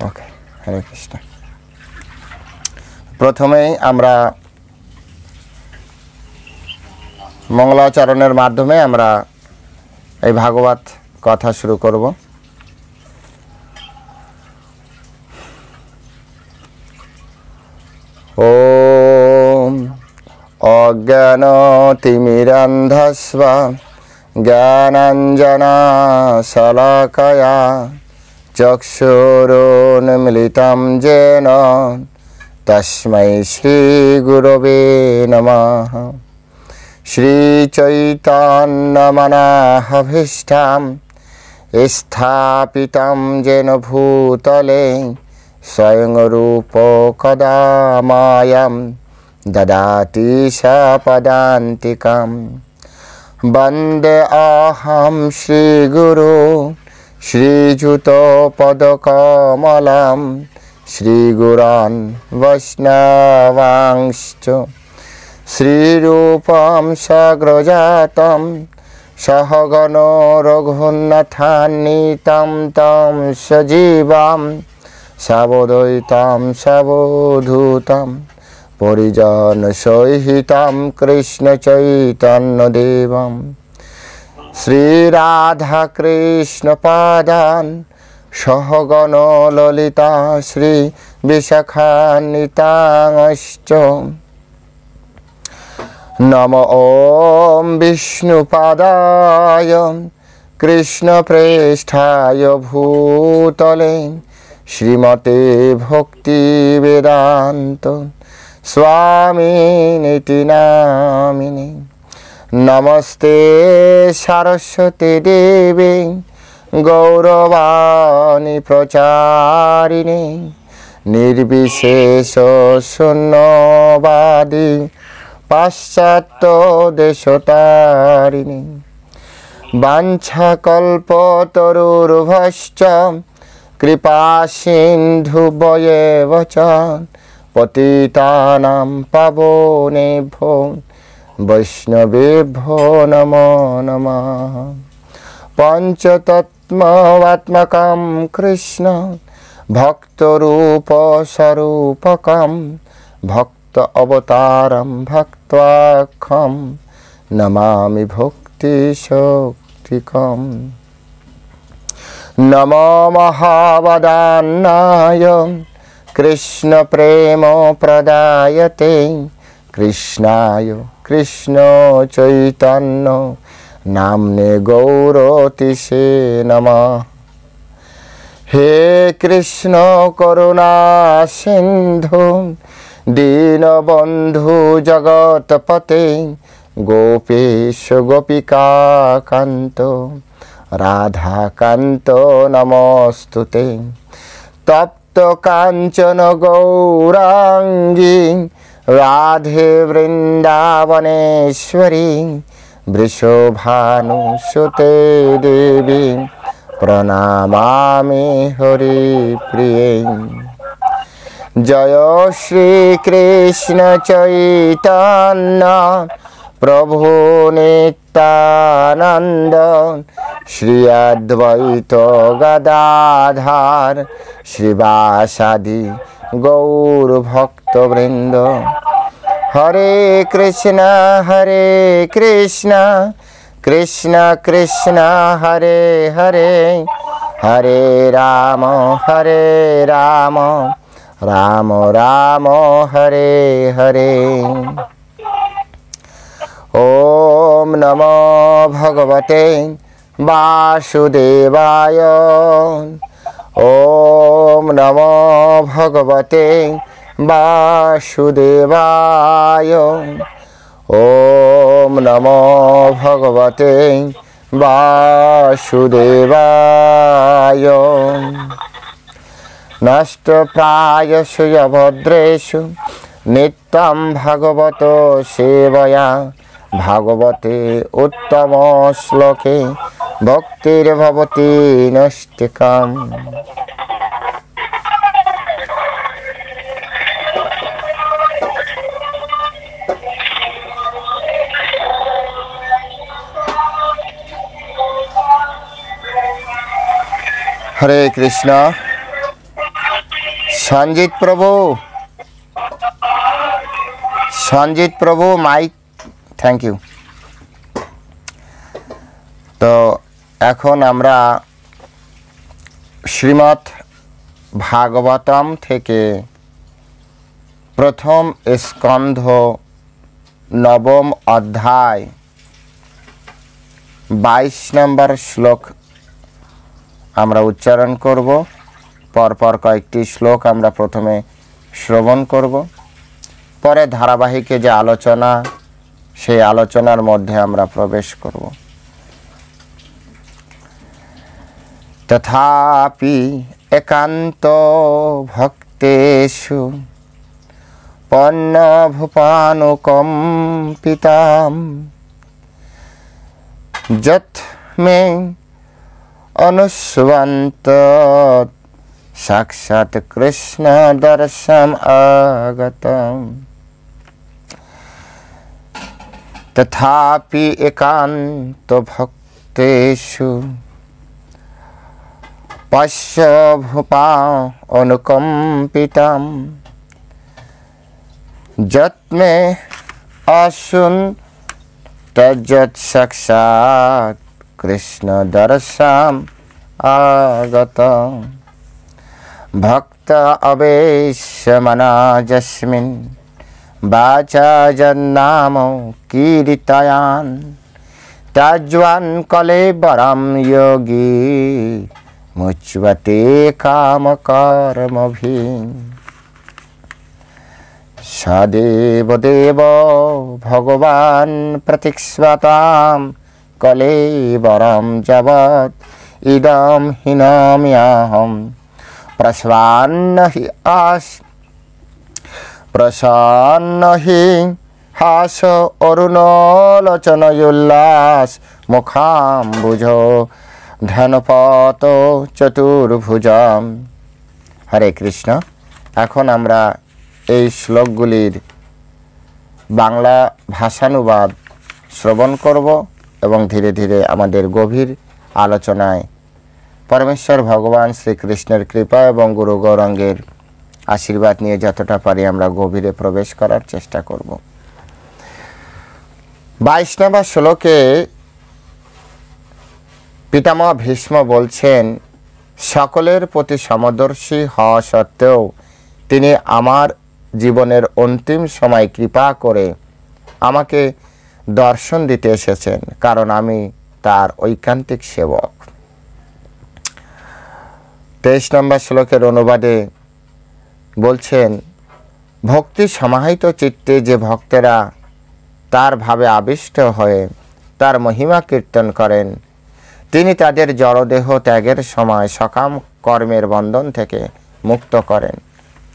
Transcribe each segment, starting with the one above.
ওকে, হরে কৃষ্ণ। প্রথমেই আমরা মঙ্গলাচরণের মাধ্যমে আমরা এই ভাগবত কথা শুরু করব। ওম অজ্ঞানতিমিরান্ধস্ব জ্ঞানাঞ্জনশলাকয়া চক্ষুরুন্মিলিतं येन তস্मै শ্রীগুরবে নমঃ। শ্রীচৈতন্যমনাভীষ্টাं স্থাপিतं येन ভূতলে স্বয়ং রূপ কদা মায়াং দদাতি সপদান্তিকং। বন্দে অহং শ্রীগুরু শ্রীযুতপদকমলং শ্রীগুরাन् বৈষ্ণবাংশ্চ শ্রীরূপং সগ্রজাতং সহগণ রঘুনাথান্বিतं तं সজীবং সাবদ্বৈतं সাবধূतं পরিজন সহিतं কৃষ্ণ চৈতন্যদেবং শ্রীরাধা কৃষ্ণ পাদান সহগণ ললিতা শ্রী বিশাখান্বিতাংশ্চ। নমো ওম বিষ্ণুপাদায় কৃষ্ণপ্রেষ্ঠায় ভূতলে শ্রীমতে ভক্তিবেদান্ত স্বামিনীতি নামিনে। নমস্তে সরস্বতী দেবী গৌরবাণী প্রচারিণে নির্বিশেষ শূন্যবাদী পাশ্চাত্য দেশতারিণী। বাঞ্ছাকল্পতরুর্ভশ্চ কৃপা সিন্ধুভ্যেব চ পতিতানাং পাবনেভ্যো বৈষ্ণবেভ্যো নমো নমঃ। পঞ্চতত্ত্বাত্মকং কৃষ্ণ ভক্তরূপ স্বরূপকং ভক্ত অবতারং ভক্ত্বাখ্যং নমামি ভক্তি শক্তিকং। নমো মহাবদান্নায় কৃষ্ণ প্রেম প্রদায়তে কৃষ্ণায় কৃষ্ণ চৈতন্য নামনে গৌরতিষে নমঃ। হে কৃষ্ণ করুণা সিন্ধু দীনবন্ধু জগৎপতে গোপীশ গোপিকাকান্ত রাধাকান্ত নমস্তুতে। তপ্ত কাঞ্চন গৌরাঙ্গী রাধে বৃন্দাবনেশ্বরী বৃষভানুসুতে দেবী প্রণমামি হরিপ্রিয়ে। জয় শ্রীকৃষ্ণ চৈতন্য প্রভু নিত্যানন্দ শ্রী অদ্বৈত গদাধর শ্রীবাসাদি গৌর ভক্তবৃন্দ। হরে কৃষ্ণ কৃষ্ণ কৃষ্ণ হরে হরে হরে রাম রাম রাম হরে হরে। ওম নমো ভগবতে বাসুদেবায়। ওম নমো ভগবতে বাসুদেবায়। ওম নমো ভগবতে বাসুদেবায়। নষ্টপ্রায়সু ভদ্রেষু নিত্যং ভাগবত সেবয়া ভাগবতে উত্তম শ্লোকে ভক্তির্ভবতি নৈষ্ঠিকম। হরে কৃষ্ণ। সঞ্জিত প্রভু মাইক, থ্যাংক ইউ। তো এখন আমরা শ্রীমদ্ ভাগবতম থেকে প্রথম স্কন্ধ নবম অধ্যায় 22 নম্বর শ্লোক আমরা উচ্চারণ করব। পরপর কয়েকটি শ্লোক আমরা প্রথমে শ্রবণ করব, পরে ধারাবাহিকে যে আলোচনা, সেই আলোচনার মধ্যে আমরা প্রবেশ করব। তথাপি একান্ত ভক্তেষু পন্নভূপানুকম্পিতাম যৎ মে অনুস্বন্ত সাক্ষাৎ কৃষ্ণ দর্শন আগতম। তথাপি একান্ত ভক্তেষু পশ্য ভূপা অনুকম্পিতাম যৎ মে আসুন তজ্জৎ সাক্ষাৎ কৃষ্ণ দর্শন আগতম। ভক্ত অবেশ্যমনা যস্মিন বাচা যন্নাম কীর্তয়ান তজ্জ্বান কলেবরম যোগী মুচ্যতে কামকর্মভি। সদেব দেব ভগবান প্রতীক্ষ্যতাম কলেবরম যাবৎ ইদম হিনাম্যহম প্রসন্ন হি হাস অরুণলোচনয়োল্লাস মুখাম্বুজ ধনপত চতুর্ভুজম। হরে কৃষ্ণ। এখন আমরা এই শ্লোকগুলির বাংলা ভাষানুবাদ শ্রবণ করব এবং ধীরে ধীরে আমাদের গভীর আলোচনায় পরমেশ্বর ভগবান শ্রীকৃষ্ণের কৃপা এবং গুরু গৌরাঙ্গের আশীর্বাদ নিয়ে যতটা পারি আমরা গভীরে প্রবেশ করার চেষ্টা করব। 22 নম্বর শ্লোকে পিতামহ ভীষ্ম বলছেন, সকলের প্রতি সমদর্শী হওয়া সত্ত্বেও তিনি আমার জীবনের অন্তিম সময় কৃপা করে আমাকে দর্শন দিতে এসেছেন, কারণ আমি তার ঐকান্তিক সেবক। 23 নম্বর শ্লোকের অনুবাদে বলছেন, ভক্তি সমাহিত চিত্তে যে ভক্তেরা তার ভাবে আবিষ্ট হয়ে তার মহিমা কীর্তন করেন, তিনি তাদের জড়দেহ ত্যাগের সময় সকাম কর্মের বন্ধন থেকে মুক্ত করেন।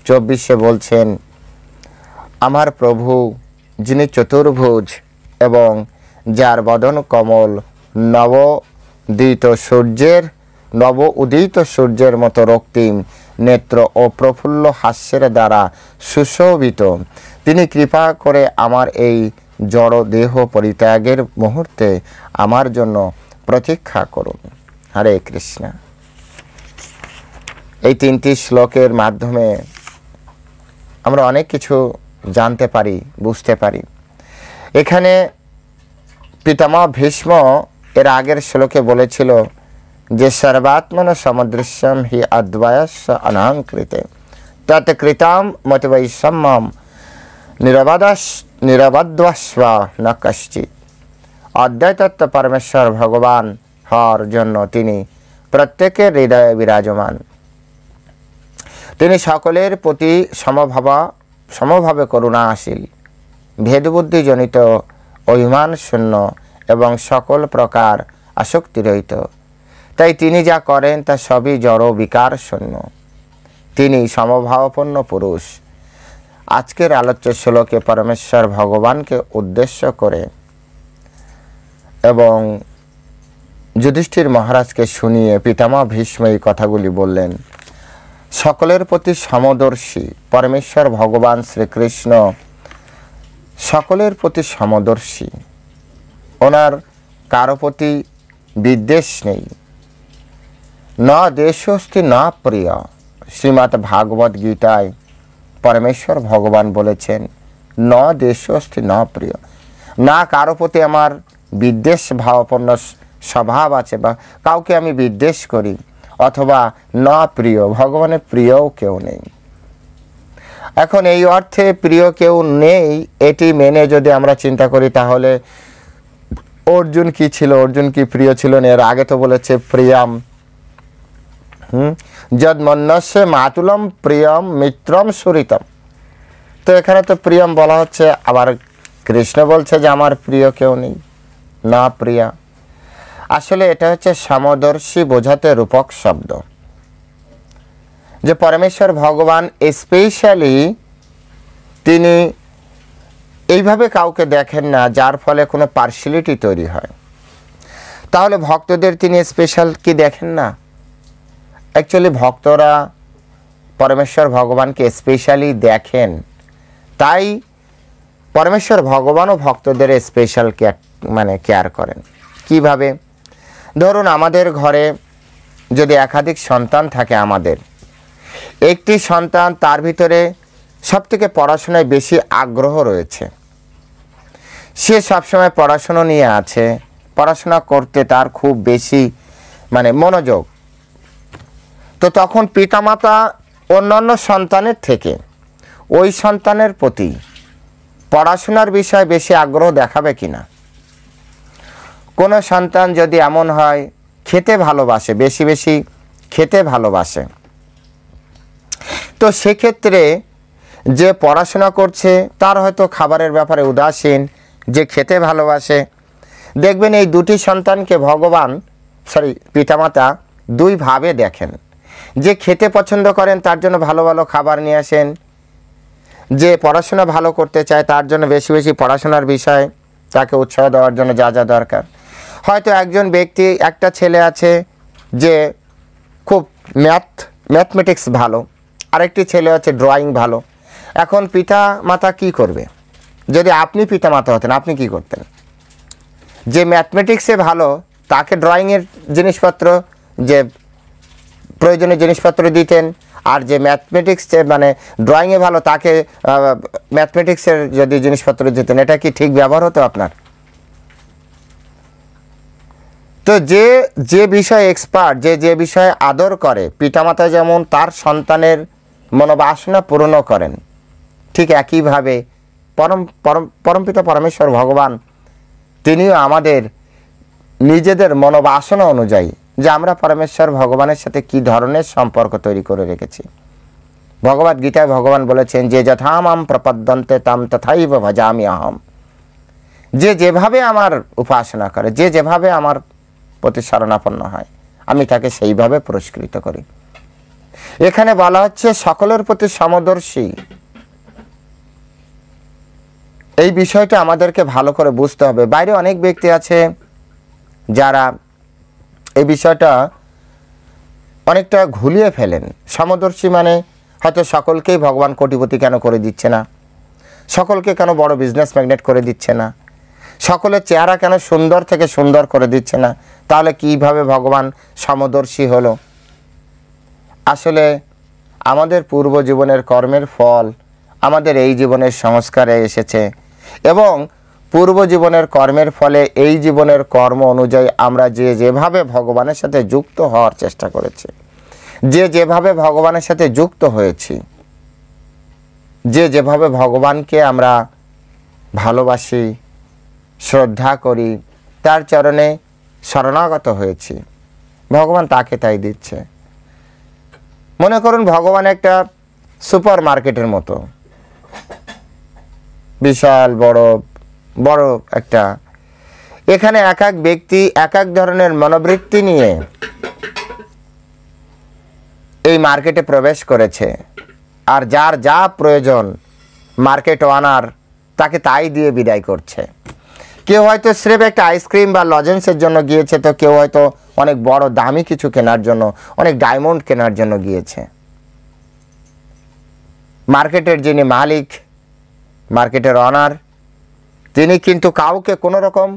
24 বলছেন, আমার প্রভু যিনি চতুর্ভুজ এবং যার বদন কমল নব উদিত সূর্যের মতো রক্তিম নেত্র ও প্রফুল্ল হাস্যের দ্বারা সুশোভিত, তিনি কৃপা করে আমার এই জড় দেহ পরিত্যাগের মুহূর্তে আমার জন্য প্রতীক্ষা করুন। হরে কৃষ্ণ। এই 3টি শ্লোকের মাধ্যমে আমরা অনেক কিছু জানতে পারি, বুঝতে পারি। এখানে পিতামহ ভীষ্ম এর আগের শ্লোকে বলেছিল যে সর্বাত্মন সমদৃশ্যম হি অদ্বয়স্য অনাঙ্কৃতে তৎকৃতাম মতবৈষম্যম নিরবদ্বস্ব ন কশ্চিৎ। অদ্বয় তত্ত্ব পরমেশ্বর ভগবান হওয়ার জন্য তিনি প্রত্যেকের হৃদয়ে বিরাজমান। তিনি সকলের প্রতি সমভাবে করুণাশীল, ভেদবুদ্ধিজনিত, অভিমান শূন্য এবং সকল প্রকার আসক্তিরহিত। তাই তিনি যা করেন তা সবই জড় বিকার শূন্য। তিনি সমভাবাপন্ন পুরুষ। আজকের আলোচ্য শ্লোকে পরমেশ্বর ভগবানকে উদ্দেশ্য করে এবং যুধিষ্ঠির মহারাজকে শুনিয়ে পিতামহ ভীষ্ম এই কথাগুলি বললেন। সকলের প্রতি সমদর্শী পরমেশ্বর ভগবান শ্রীকৃষ্ণ সকলের প্রতি সমদর্শী। ওনার কারো প্রতি বিদ্বেষ নেই। ন দেশস্তি না প্রিয় শ্রীমদ্ ভাগবত গীতায় পরমেশ্বর ভগবান বলেছেন, ন দেশস্থি ন প্রিয়, না কারো প্রতি আমার বিদ্বেষ ভাবাপন্ন স্বভাব আছে বা কাউকে আমি বিদ্বেষ করি, অথবা ন প্রিয়, ভগবানের প্রিয়ও কেউ নেই। এখন এই অর্থে প্রিয় কেউ নেই এটি মেনে যদি আমরা চিন্তা করি, তাহলে অর্জুন কি ছিল, অর্জুন কি প্রিয় ছিল না? এর আগে তো বলেছে প্রিয়ম, যদ মন্যস্য মাতুলম প্রিয়ম মিত্রম সুরিতম। তো এখানে তো প্রিয়ম বলা হচ্ছে, আবার কৃষ্ণ বলছে যে আমার প্রিয় কেউ নেই, না প্রিয়া। আসলে এটা হচ্ছে সমদর্শী বোঝাতে রূপক শব্দ, যে পরমেশ্বর ভগবান স্পেশালি তিনি এইভাবে কাউকে দেখেন না যার ফলে কোনো পার্সিয়ালিটি তৈরি হয়। তাহলে ভক্তদের তিনি স্পেশাল কি দেখেন না? অ্যাকচুয়ালি ভক্তরা পরমেশ্বর ভগবানকে স্পেশালি দেখেন, তাই পরমেশ্বর ভগবানও ভক্তদের স্পেশাল কেয়ার করেন। কিভাবে? ধরুন আমাদের ঘরে যদি একাধিক সন্তান থাকে, আমাদের একটি সন্তান তার ভিতরে সবথেকে পড়াশোনায় বেশি আগ্রহ রয়েছে, সে সবসময় পড়াশোনা নিয়ে আছে, পড়াশোনা করতে তার খুব বেশি মনোযোগ। তো তখন পিতামাতা অন্যান্য সন্তানের থেকে ওই সন্তানের প্রতি পড়াশোনার বিষয়ে বেশি আগ্রহ দেখাবে কিনা? কোনো সন্তান যদি এমন হয় খেতে ভালোবাসে, বেশি বেশি খেতে ভালোবাসে, তো সেক্ষেত্রে যে পড়াশোনা করছে তার হয়তো খাবারের ব্যাপারে উদাসীন, যে খেতে ভালোবাসে, দেখবেন এই দুটি সন্তানকে পিতামাতা দুইভাবে দেখেন। যে খেতে পছন্দ করেন তার জন্য ভালো ভালো খাবার নিয়ে আসেন, যে পড়াশোনা ভালো করতে চায় তার জন্য বেশি বেশি পড়াশোনার বিষয় তাকে উৎসাহ দেওয়ার জন্য যা যা দরকার। হয়তো একজন ব্যক্তি, একটা ছেলে আছে যে খুব ম্যাথমেটিক্স ভালো, আরেকটি ছেলে আছে ড্রয়িং ভালো। এখন পিতা মাতা কী করবে? যদি আপনি পিতা মাতা হতেন, আপনি কি করতেন? যে ম্যাথমেটিক্সে ভালো তাকে ড্রয়িংয়ের জিনিসপত্র, যে প্রয়োজনীয় জিনিসপত্র দিতেন, আর যে ম্যাথমেটিক্সে ড্রয়িংয়ে ভালো তাকে ম্যাথমেটিক্সের যদি জিনিসপত্র দিতেন, এটা কি ঠিক ব্যবহার হতো আপনার? তো যে বিষয়ে এক্সপার্ট, যে বিষয়ে আদর করে, পিতামাতা যেমন তার সন্তানের মনোবাসনা পূর্ণ করেন, ঠিক একইভাবে পরমপিতা পরমেশ্বর ভগবান তিনিও আমাদের নিজেদের মনোবাসনা অনুযায়ী যে আমরা পরমেশ্বর ভগবানের সাথে কি ধরনের সম্পর্ক তৈরি করে রেখেছি। ভগবদ গীতায় ভগবান বলেছেন যে যথা মাম প্রপদ্যন্তে তাম তথাইব ভজামি অহম। যে যেভাবে আমার উপাসনা করে, যে যেভাবে আমার প্রতি শরণাপন্ন হয়, আমি তাকে সেইভাবে পুরস্কৃত করি। এখানে বলা হচ্ছে সকলের প্রতি সমদর্শী। এই বিষয়টা আমাদেরকে ভালো করে বুঝতে হবে। বাইরে অনেক ব্যক্তি আছে যারা এই বিষয়টা অনেকটা ঘুলিয়ে ফেলেন। সমদর্শী হয়তো সকলকেই ভগবান কোটিপতি কেন করে দিচ্ছে না, সকলকে কেন বড় বিজনেস ম্যাগনেট করে দিচ্ছে না, সকলের চেহারা কেন সুন্দর থেকে সুন্দর করে দিচ্ছে না, তাহলে কিভাবে ভগবান সমদর্শী হলো? আসলে আমাদের পূর্ব জীবনের কর্মের ফল আমাদের এই জীবনের সংস্কারে এসেছে, এবং পূর্ব জীবনের কর্মের ফলে এই জীবনের কর্ম অনুযায়ী আমরা যেভাবে ভগবানের সাথে যুক্ত হওয়ার চেষ্টা করেছি, যেভাবে ভগবানের সাথে যুক্ত হয়েছি, যেভাবে ভগবানকে আমরা ভালোবাসি, শ্রদ্ধা করি, তার চরণে শরণাগত হয়েছি, ভগবান তাকে তাই দিচ্ছে। মনে করুন ভগবান একটা সুপার মার্কেটের মতো, বিশাল বড় একটা, এখানে এক এক ব্যক্তি এক এক ধরনের মনোবৃত্তি নিয়ে এই মার্কেটে প্রবেশ করেছে, আর যার যা প্রয়োজন মার্কেট ওনার তাকে তাই দিয়ে বিদায় করছে। কেউ হয়তো স্রেফ একটা আইসক্রিম বা লজেন্সের জন্য গিয়েছে, তো কেউ হয়তো অনেক বড় দামি কিছু কেনার জন্য, অনেক ডায়মন্ড কেনার জন্য গিয়েছে। মার্কেটের যিনি মালিক, মার্কেটের অনার, তিনি কিন্তু কাউকে কোনো রকম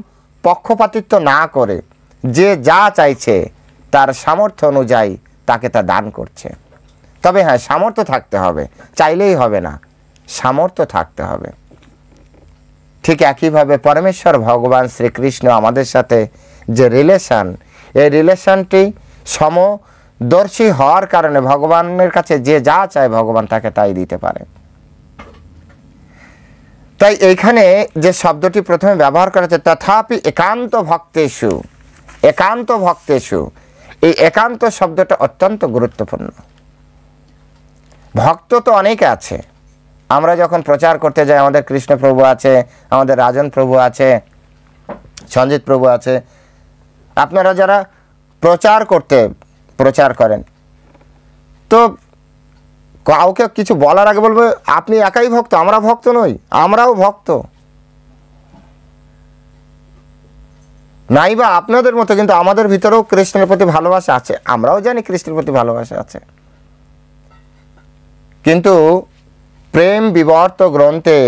পক্ষপাতিত্ব না করে যে যা চাইছে তার সামর্থ্য অনুযায়ী তাকে তা দান করছে। তবে হ্যাঁ, সামর্থ্য থাকতে হবে, চাইলেই হবে না, সামর্থ্য থাকতে হবে। ঠিক একইভাবে পরমেশ্বর ভগবান শ্রীকৃষ্ণ আমাদের সাথে যে রিলেশন, এই রিলেশনটি সমদর্শী হওয়ার কারণে ভগবানের কাছে যে যা চায় ভগবান তাকে তাই দিতে পারে। তাই এইখানে যে শব্দটি প্রথমে ব্যবহার করা হচ্ছে তথাপি একান্ত ভক্তেষু, একান্ত ভক্তেষু, এই একান্ত শব্দটা অত্যন্ত গুরুত্বপূর্ণ। ভক্ত তো অনেকে আছে, আমরা যখন প্রচার করতে যাই আমাদের কৃষ্ণ প্রভু আছে, আমাদের রাজন প্রভু আছে, সঞ্জিত প্রভু আছে। আপনারা যারা প্রচার করেন, তো কাউকে কিছু বলার আগে বলবে আপনি একাই ভক্ত, আমরা ভক্ত নই, আমরাও ভক্ত, নাইবা আপনাদের মতো কিন্তু আমাদের ভিতরেও কৃষ্ণের প্রতি ভালোবাসা আছে, আমরাও জানি কৃষ্ণের প্রতি ভালোবাসা আছে। কিন্তু প্রেম বিবর্ত গ্রন্থে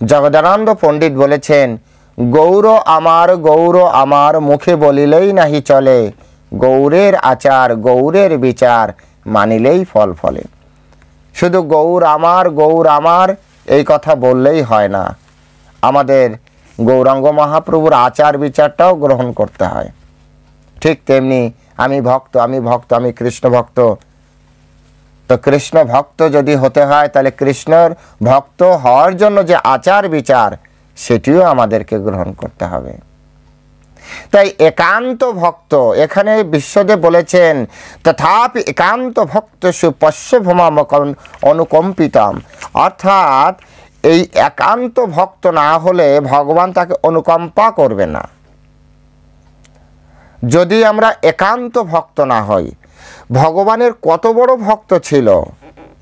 জগদানন্দ পণ্ডিত বলেছেন, গৌর আমার মুখে বলিলেই নাহি চলে, গৌরের আচার গৌরের বিচার মানিলেই ফল ফলে। শুধু গৌর আমার এই কথা বললেই হয় না, আমাদের গৌরাঙ্গ মহাপ্রভুর আচার বিচারটাও গ্রহণ করতে হয়। ঠিক তেমনি আমি কৃষ্ণ ভক্ত। তো কৃষ্ণ ভক্ত যদি হতে হয় তাহলে কৃষ্ণর ভক্ত হওয়ার জন্য যে আচার বিচার সেটিও আমাদেরকে গ্রহণ করতে হবে। তাই একান্ত ভক্ত, এখানে বিশ্বদেব বলেছেন তথাপি একান্ত ভক্তসু পশ্যভূমাম অনুকম্পিতম, অর্থাৎ এই একান্ত ভক্ত না হলে ভগবান তাকে অনুকম্পা করবে না। যদি আমরা একান্ত ভক্ত না হই, ভগবানের কত বড় ভক্ত ছিল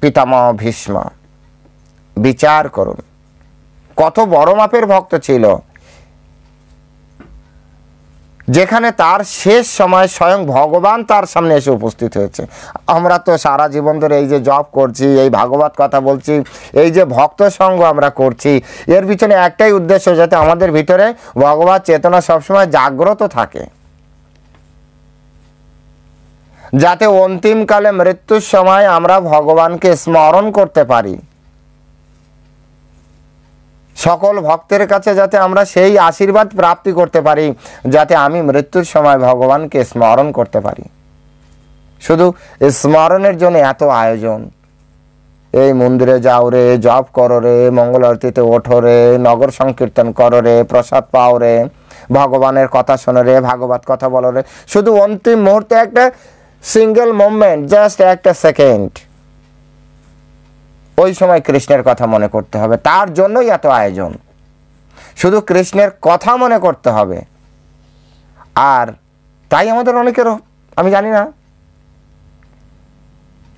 পিতামহ ভীষ্ম, বিচার করুন কত বড় মাপের ভক্ত ছিল, যেখানে তার শেষ সময় স্বয়ং ভগবান তার সামনে এসে উপস্থিত হয়েছে। আমরা তো সারা জীবন ধরে এই যে জপ করছি, এই ভাগবত কথা বলছি, এই যে ভক্ত সঙ্গ আমরা করছি, এর পিছনে একটাই উদ্দেশ্য, যাতে আমাদের ভিতরে ভগবত চেতনা সবসময় জাগ্রত থাকে, যাতে অন্তিমকালে মৃত্যুর সময় আমরা ভগবানকে স্মরণ করতে পারি। সকল ভক্তের কাছে যাতে আমরা সেই আশীর্বাদ প্রাপ্তি করতে পারি, যাতে আমি মৃত্যুর সময় ভগবানকে স্মরণ করতে পারি। শুধু স্মরণের জন্য এত আয়োজন, এই মন্দিরে যাও রে, জপ করো রে, মঙ্গল আরতিতে ওঠো রে, নগর সংকীর্তন করো রে, প্রসাদ পাও রে, ভগবানের কথা শোনো রে, ভাগবত কথা বলো রে। শুধু অন্তিম মুহূর্তে একটা সিঙ্গেল মোমেন্ট, জাস্ট একটা সেকেন্ড, ওই সময় কৃষ্ণের কথা মনে করতে হবে, তার জন্যই এত আয়োজন। শুধু কৃষ্ণের কথা মনে করতে হবে। আর তাই আমাদের অনেকেরও, আমি জানি না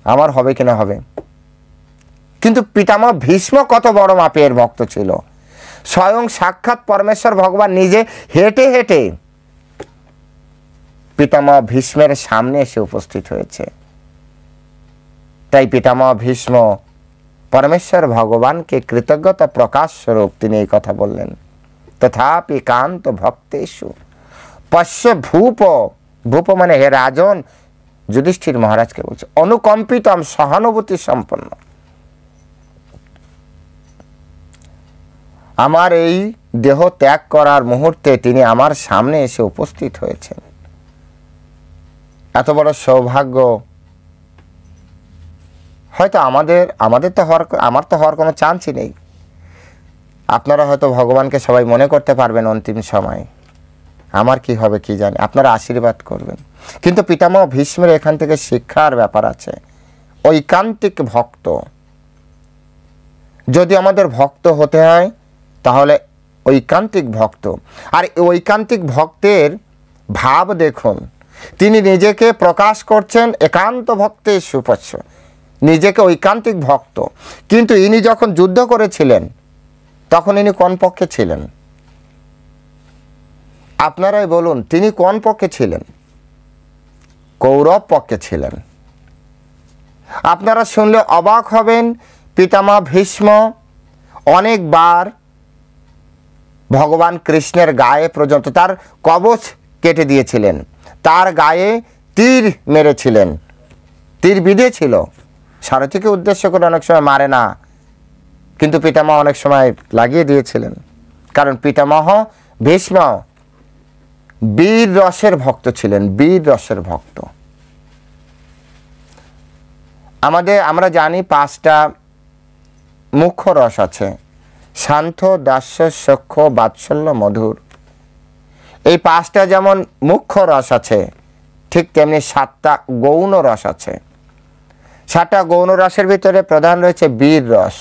আমার হবে কিনা হবে, কিন্তু পিতামহ ভীষ্ম কত বড় মাপের ভক্ত ছিল, স্বয়ং সাক্ষাৎ পরমেশ্বর ভগবান নিজে হেঁটে হেঁটে পিতামহ ভীষ্মের সামনে এসে উপস্থিত হয়েছে। তাই পিতামহ ভীষ্ম পরমেশ্বর ভগবানকে কৃতজ্ঞতা প্রকাশ স্বরূপ তিনি এই কথা বললেন, তথাপি একান্ত ভক্তেষু পশ্য ভূপ, ভূপ মানে হে রাজন, যুধিষ্ঠির মহারাজকে বলছে, অনুকম্পিতম সহানুভূতি সম্পন্ন। আমার এই দেহ ত্যাগ করার মুহূর্তে তিনি আমার সামনে এসে উপস্থিত হয়েছেন। এত বড় সৌভাগ্য হয়তো আমার তো হওয়ার কোনো চান্সই নেই। আপনারা হয়তো ভগবানকে সবাই মনে করতে পারবেন অন্তিম সময়, আমার কি হবে কি জানি, আপনারা আশীর্বাদ করবেন। কিন্তু পিতামহ ভীষ্মের এখান থেকে শিক্ষার ব্যাপার আছে। ঐকান্তিক ভক্ত, যদি আমাদের ভক্ত হতে হয় তাহলে ঐকান্তিক ভক্ত। আর ঐকান্তিক ভক্তের ভাব দেখুন, তিনি নিজেকে প্রকাশ করছেন একান্ত ভক্তের সুপস্য, নিজেকে ঐকান্তিক ভক্ত। কিন্তু ইনি যখন যুদ্ধ করেছিলেন তখন ইনি কোন পক্ষে ছিলেন? আপনারাই বলুন, তিনি কোন পক্ষে ছিলেন? কৌরব পক্ষে ছিলেন। আপনারা শুনলে অবাক হবেন, পিতামহ ভীষ্ম অনেকবার ভগবান কৃষ্ণের গায়ে পর্যন্ত তার কবচ কেটে দিয়েছিলেন, তার গায়ে তীর মেরেছিলেন, তীর বিঁধেছিল, সারথীকে উদ্দেশ্য করে অনেক সময় মারে না, কিন্তু পিতামহ অনেক সময় লাগিয়ে দিয়েছিলেন। কারণ পিতামহ ভীষ্ম বীর রসের ভক্ত ছিলেন, বীর রসের ভক্ত। আমরা জানি 5টা মুখ্য রস আছে, শান্ত, দাস্য, সখ্য, বাৎসল্য, মধুর। এই 5টা যেমন মুখ্য রস আছে, ঠিক তেমনি 7টা গৌণ রস আছে। 7টা গৌণ রসের ভিতরে প্রধান রয়েছে বীর রস,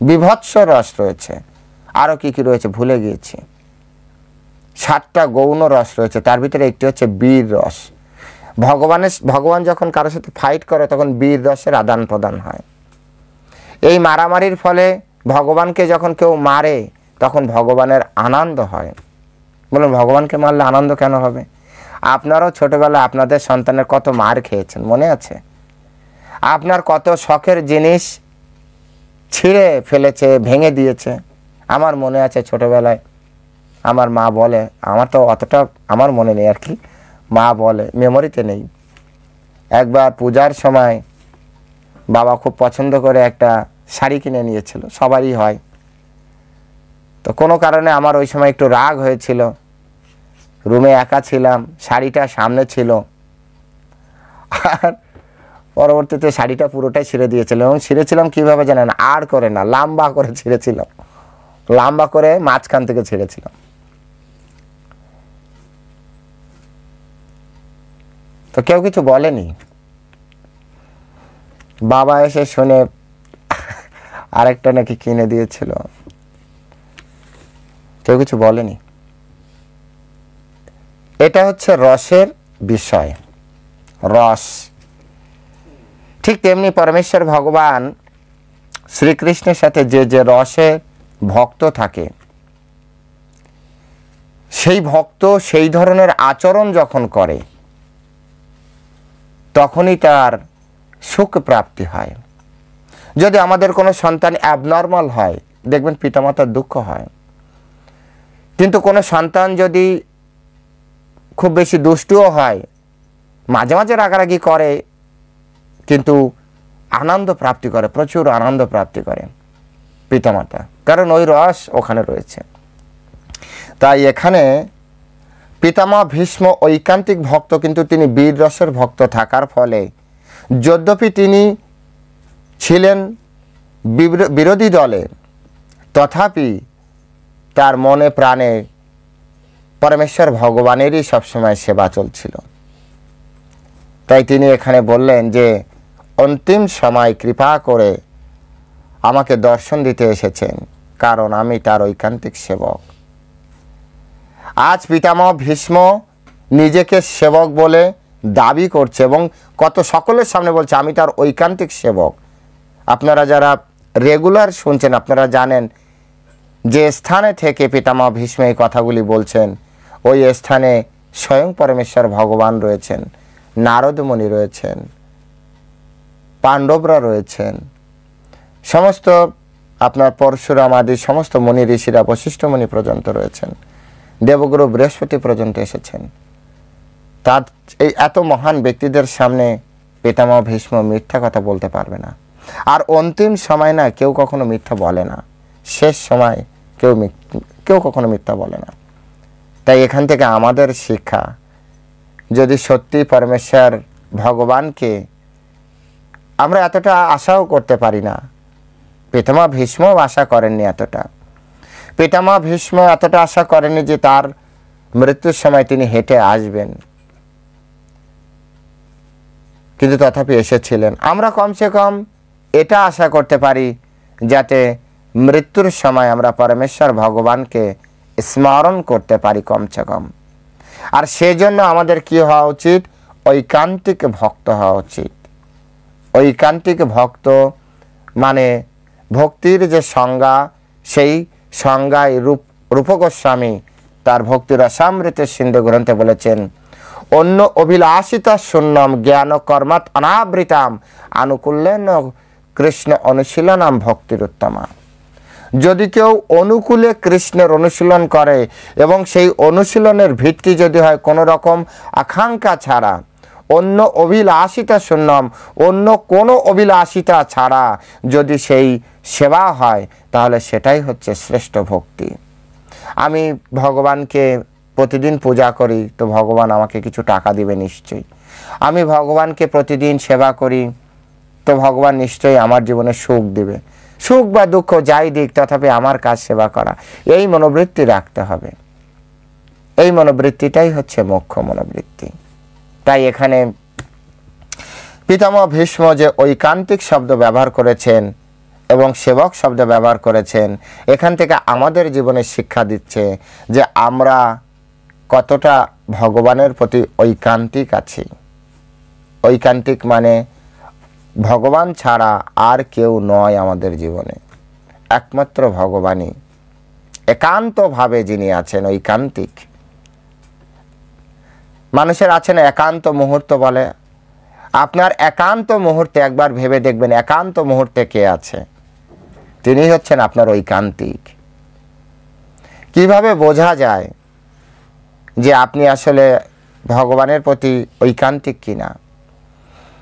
বিভৎস রস রয়েছে, আরও কি কি রয়েছে ভুলে গিয়েছি। 7টা গৌণ রস রয়েছে, তার ভিতরে একটি হচ্ছে বীর রস। ভগবান যখন কারোর সাথে ফাইট করে তখন বীর রসের আদান প্রদান হয়। এই মারামারির ফলে ভগবানকে যখন কেউ মারে তখন ভগবানের আনন্দ হয়। বলুন, ভগবানকে মারলে আনন্দ কেন হবে? আপনারাও ছোটবেলায় আপনাদের সন্তানের কত মার খেয়েছেন, মনে আছে? আপনার কত শখের জিনিস ছিঁড়ে ফেলেছে, ভেঙে দিয়েছে। আমার মনে আছে ছোটবেলায় আমার মা বলে, আমার তো অতটা আমার মনে নেই আর কি, মা বলে, মেমোরিতে নেই, একবার পূজার সময় বাবা খুব পছন্দ করে একটা শাড়ি কিনে নিয়েছিল, সবারই হয়। তো কোনো কারণে আমার ওই সময় একটু রাগ হয়েছিল, রুমে একা ছিলাম, শাড়িটা সামনে ছিল, আর পরবর্তীতে শাড়িটা পুরোটাই ছিঁড়ে দিয়েছিল। এবং ছিঁড়েছিলাম কীভাবে জানেন? আর করে না, লম্বা করে ছিঁড়েছিলাম, লম্বা করে মাঝখান থেকে ছিঁড়েছিলাম। তো কেউ কিছু বলেনি। বাবা এসে শুনে আরেকটা নাকি কিনে দিয়েছিল, কেউ কিছু বলেনি। এটা হচ্ছে রসের বিষয়, রস। ঠিক তেমনি পরমেশ্বর ভগবান শ্রীকৃষ্ণের সাথে যে যে রসের ভক্ত থাকে, সেই ভক্ত সেই ধরনের আচরণ যখন করে তখনই তার সুখ প্রাপ্তি হয়। যদি আমাদের কোনো সন্তান অ্যাবনর্মাল হয়, দেখবেন পিতামাতার দুঃখ হয়। কিন্তু কোনো সন্তান যদি খুব বেশি দুষ্টুও হয়, মাঝে মাঝে রাগারাগি করে, কিন্তু আনন্দ প্রাপ্তি করে, প্রচুর আনন্দ প্রাপ্তি করে পিতামাতা, কারণ ওই রস ওখানে রয়েছে। তাই এখানে পিতামহ ভীষ্ম ঐকান্তিক ভক্ত, কিন্তু তিনি বীর রসের ভক্ত থাকার ফলে যদ্যপি তিনি ছিলেন বিরোধী দলে, তথাপি তার মনে প্রাণে পরমেশ্বর ভগবানেরই সবসময় সেবা চলছিল। তাই তিনি এখানে বললেন যে অন্তিম সময় কৃপা করে আমাকে দর্শন দিতে এসেছেন, কারণ আমি তার ঐকান্তিক সেবক। আজ পিতামহ ভীষ্ম নিজেকে সেবক বলে দাবি করছে এবং কত সকলের সামনে বলছে আমি তার ঐকান্তিক সেবক। আপনারা যারা রেগুলার শুনছেন আপনারা জানেন যে স্থানে থেকে পিতামহ ভীষ্ম এই কথাগুলি বলছেন, ওই স্থানে স্বয়ং পরমেশ্বর ভগবান রয়েছেন, নারদ মুনি রয়েছেন, পাণ্ডবরা রয়েছেন, সমস্ত আপনার পরশুরাম আদি সমস্ত মুনি ঋষিরা, বশিষ্ঠ মুনি পর্যন্ত রয়েছেন, দেবগুরু বৃহস্পতি পর্যন্ত এসেছেন। তার এই এত মহান ব্যক্তিদের সামনে পিতামহ ভীষ্ম মিথ্যা কথা বলতে পারবে না। আর অন্তিম সময় না কেউ কখনো মিথ্যা বলে না, শেষ সময় কেউ কখনো মিথ্যা বলে না। তাই এখান থেকে আমাদের শিক্ষা, যদি সত্যি পরমেশ্বর ভগবানকে আমরা এতটা আশাও করতে পারি না, পিতামহ ভীষ্মও আশা করেননি এতটা। পিতামহ ভীষ্ম এতটা আশা করেননি যে তার মৃত্যুর সময় তিনি হেঁটে আসবেন, কিন্তু তথাপি এসেছিলেন। আমরা কমসে কম এটা আশা করতে পারি যাতে মৃত্যুর সময় আমরা পরমেশ্বর ভগবানকে স্মরণ করতে পারি কমসে কম। আর সেজন্য আমাদের কি হওয়া উচিত? ঐকান্তিক ভক্ত হওয়া উচিত। ঐকান্তিক ভক্ত মানে ভক্তির যে সংজ্ঞা, সেই সংজ্ঞায় রূপ গোস্বামী তার ভক্তি রসামৃত সিন্ধু গ্রন্থে বলেছেন, অন্য অভিলাষিতা শূন্যম জ্ঞান কর্মাৎ অনাবৃতাম আনুকূল্যেন কৃষ্ণ অনুশীলনাম ভক্তির উত্তমা। যদি কেউ অনুকূলে কৃষ্ণের অনুশীলন করে এবং সেই অনুশীলনের ভিত্তি যদি হয় কোনো রকম আকাঙ্ক্ষা ছাড়া, অন্য অভিলাষিতা শূন্যম, অন্য কোনো অভিলাষিতা ছাড়া যদি সেই সেবা হয় তাহলে সেটাই হচ্ছে শ্রেষ্ঠ ভক্তি। আমি ভগবানকে প্রতিদিন পূজা করি, তো ভগবান আমাকে কিছু টাকা দিবে নিশ্চয়ই। আমি ভগবানকে প্রতিদিন সেবা করি, তো ভগবান নিশ্চয়ই আমার জীবনে সুখ দিবে। সুখ বা দুঃখ যাই দিক, তথাপি আমার কাজ সেবা করা, এই মনোবৃত্তি রাখতে হবে। এই মনোবৃত্তিটাই হচ্ছে মোক্ষ মনোবৃত্তি। তাই এখানে পিতামহ ভীষ্ম যে ঐকান্তিক শব্দ ব্যবহার করেছেন এবং সেবক শব্দ ব্যবহার করেছেন, এখান থেকে আমাদের জীবনে শিক্ষা দিচ্ছে যে আমরা কতটা ভগবানের প্রতি ঐকান্তিক আছি। ঐকান্তিক মানে ভগবান ছাড়া আর কেউ নয় আমাদের জীবনে, একমাত্র ভগবানই একান্তভাবে যিনি আছেন, ঐকান্তিক। মানুষের আছেন একান্ত মুহূর্ত বলে, আপনার একান্ত মুহূর্তে একবার ভেবে দেখবেন একান্ত মুহূর্তে কে আছে, তিনি হচ্ছেন আপনার ঐকান্তিক। কিভাবে বোঝা যায় যে আপনি আসলে ভগবানের প্রতি ঐকান্তিক কিনা,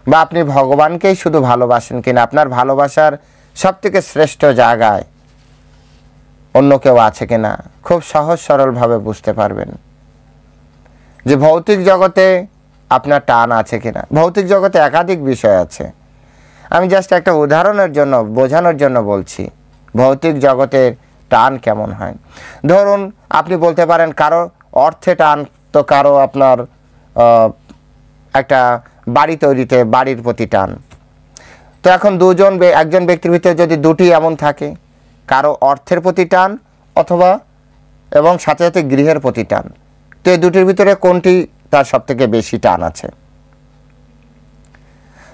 বা আপনি ভগবানকেই শুধু ভালোবাসেন কিনা, আপনার ভালোবাসার সবথেকে শ্রেষ্ঠ জায়গায় অন্য কেউ আছে কিনা, খুব সহজ সরলভাবে বুঝতে পারবেন। যে ভৌতিক জগতে আপনার টান আছে কিনা। ভৌতিক জগতে একাধিক বিষয় আছে, আমি জাস্ট একটা উদাহরণের জন্য বোঝানোর জন্য বলছি ভৌতিক জগতের টান কেমন হয়। ধরুন আপনি বলতে পারেন কারো অর্থে টান, তো কারো আপনার একটা বাড়ি তৈরিতে বাড়ির প্রতি টান। তো এখন একজন ব্যক্তির ভিতরে যদি দুটি এমন থাকে, কারো অর্থের প্রতি টান অথবা এবং সাথে সাথে গৃহের প্রতি টান, তো এই দুটির ভিতরে কোনটি তার সব থেকে বেশি টান আছে?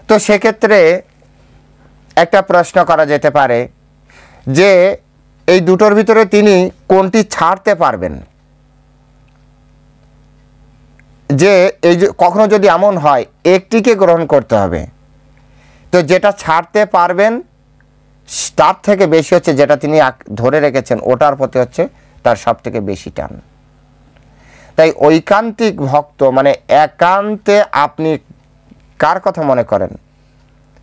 তো সেক্ষেত্রে একটা প্রশ্ন করা যেতে পারে যে এই দুটোর ভিতরে তিনি কোনটি ছাড়তে পারবেন। যে এই যে কখনো যদি এমন হয় একটিকে গ্রহণ করতে হবে, তো যেটা ছাড়তে পারবেন তার থেকে বেশি হচ্ছে যেটা তিনি ধরে রেখেছেন, ওটার প্রতি হচ্ছে তার সব থেকে বেশি টান। তাই ঐকান্তিক ভক্ত মানে একান্তে আপনি কার কথা মনে করেন,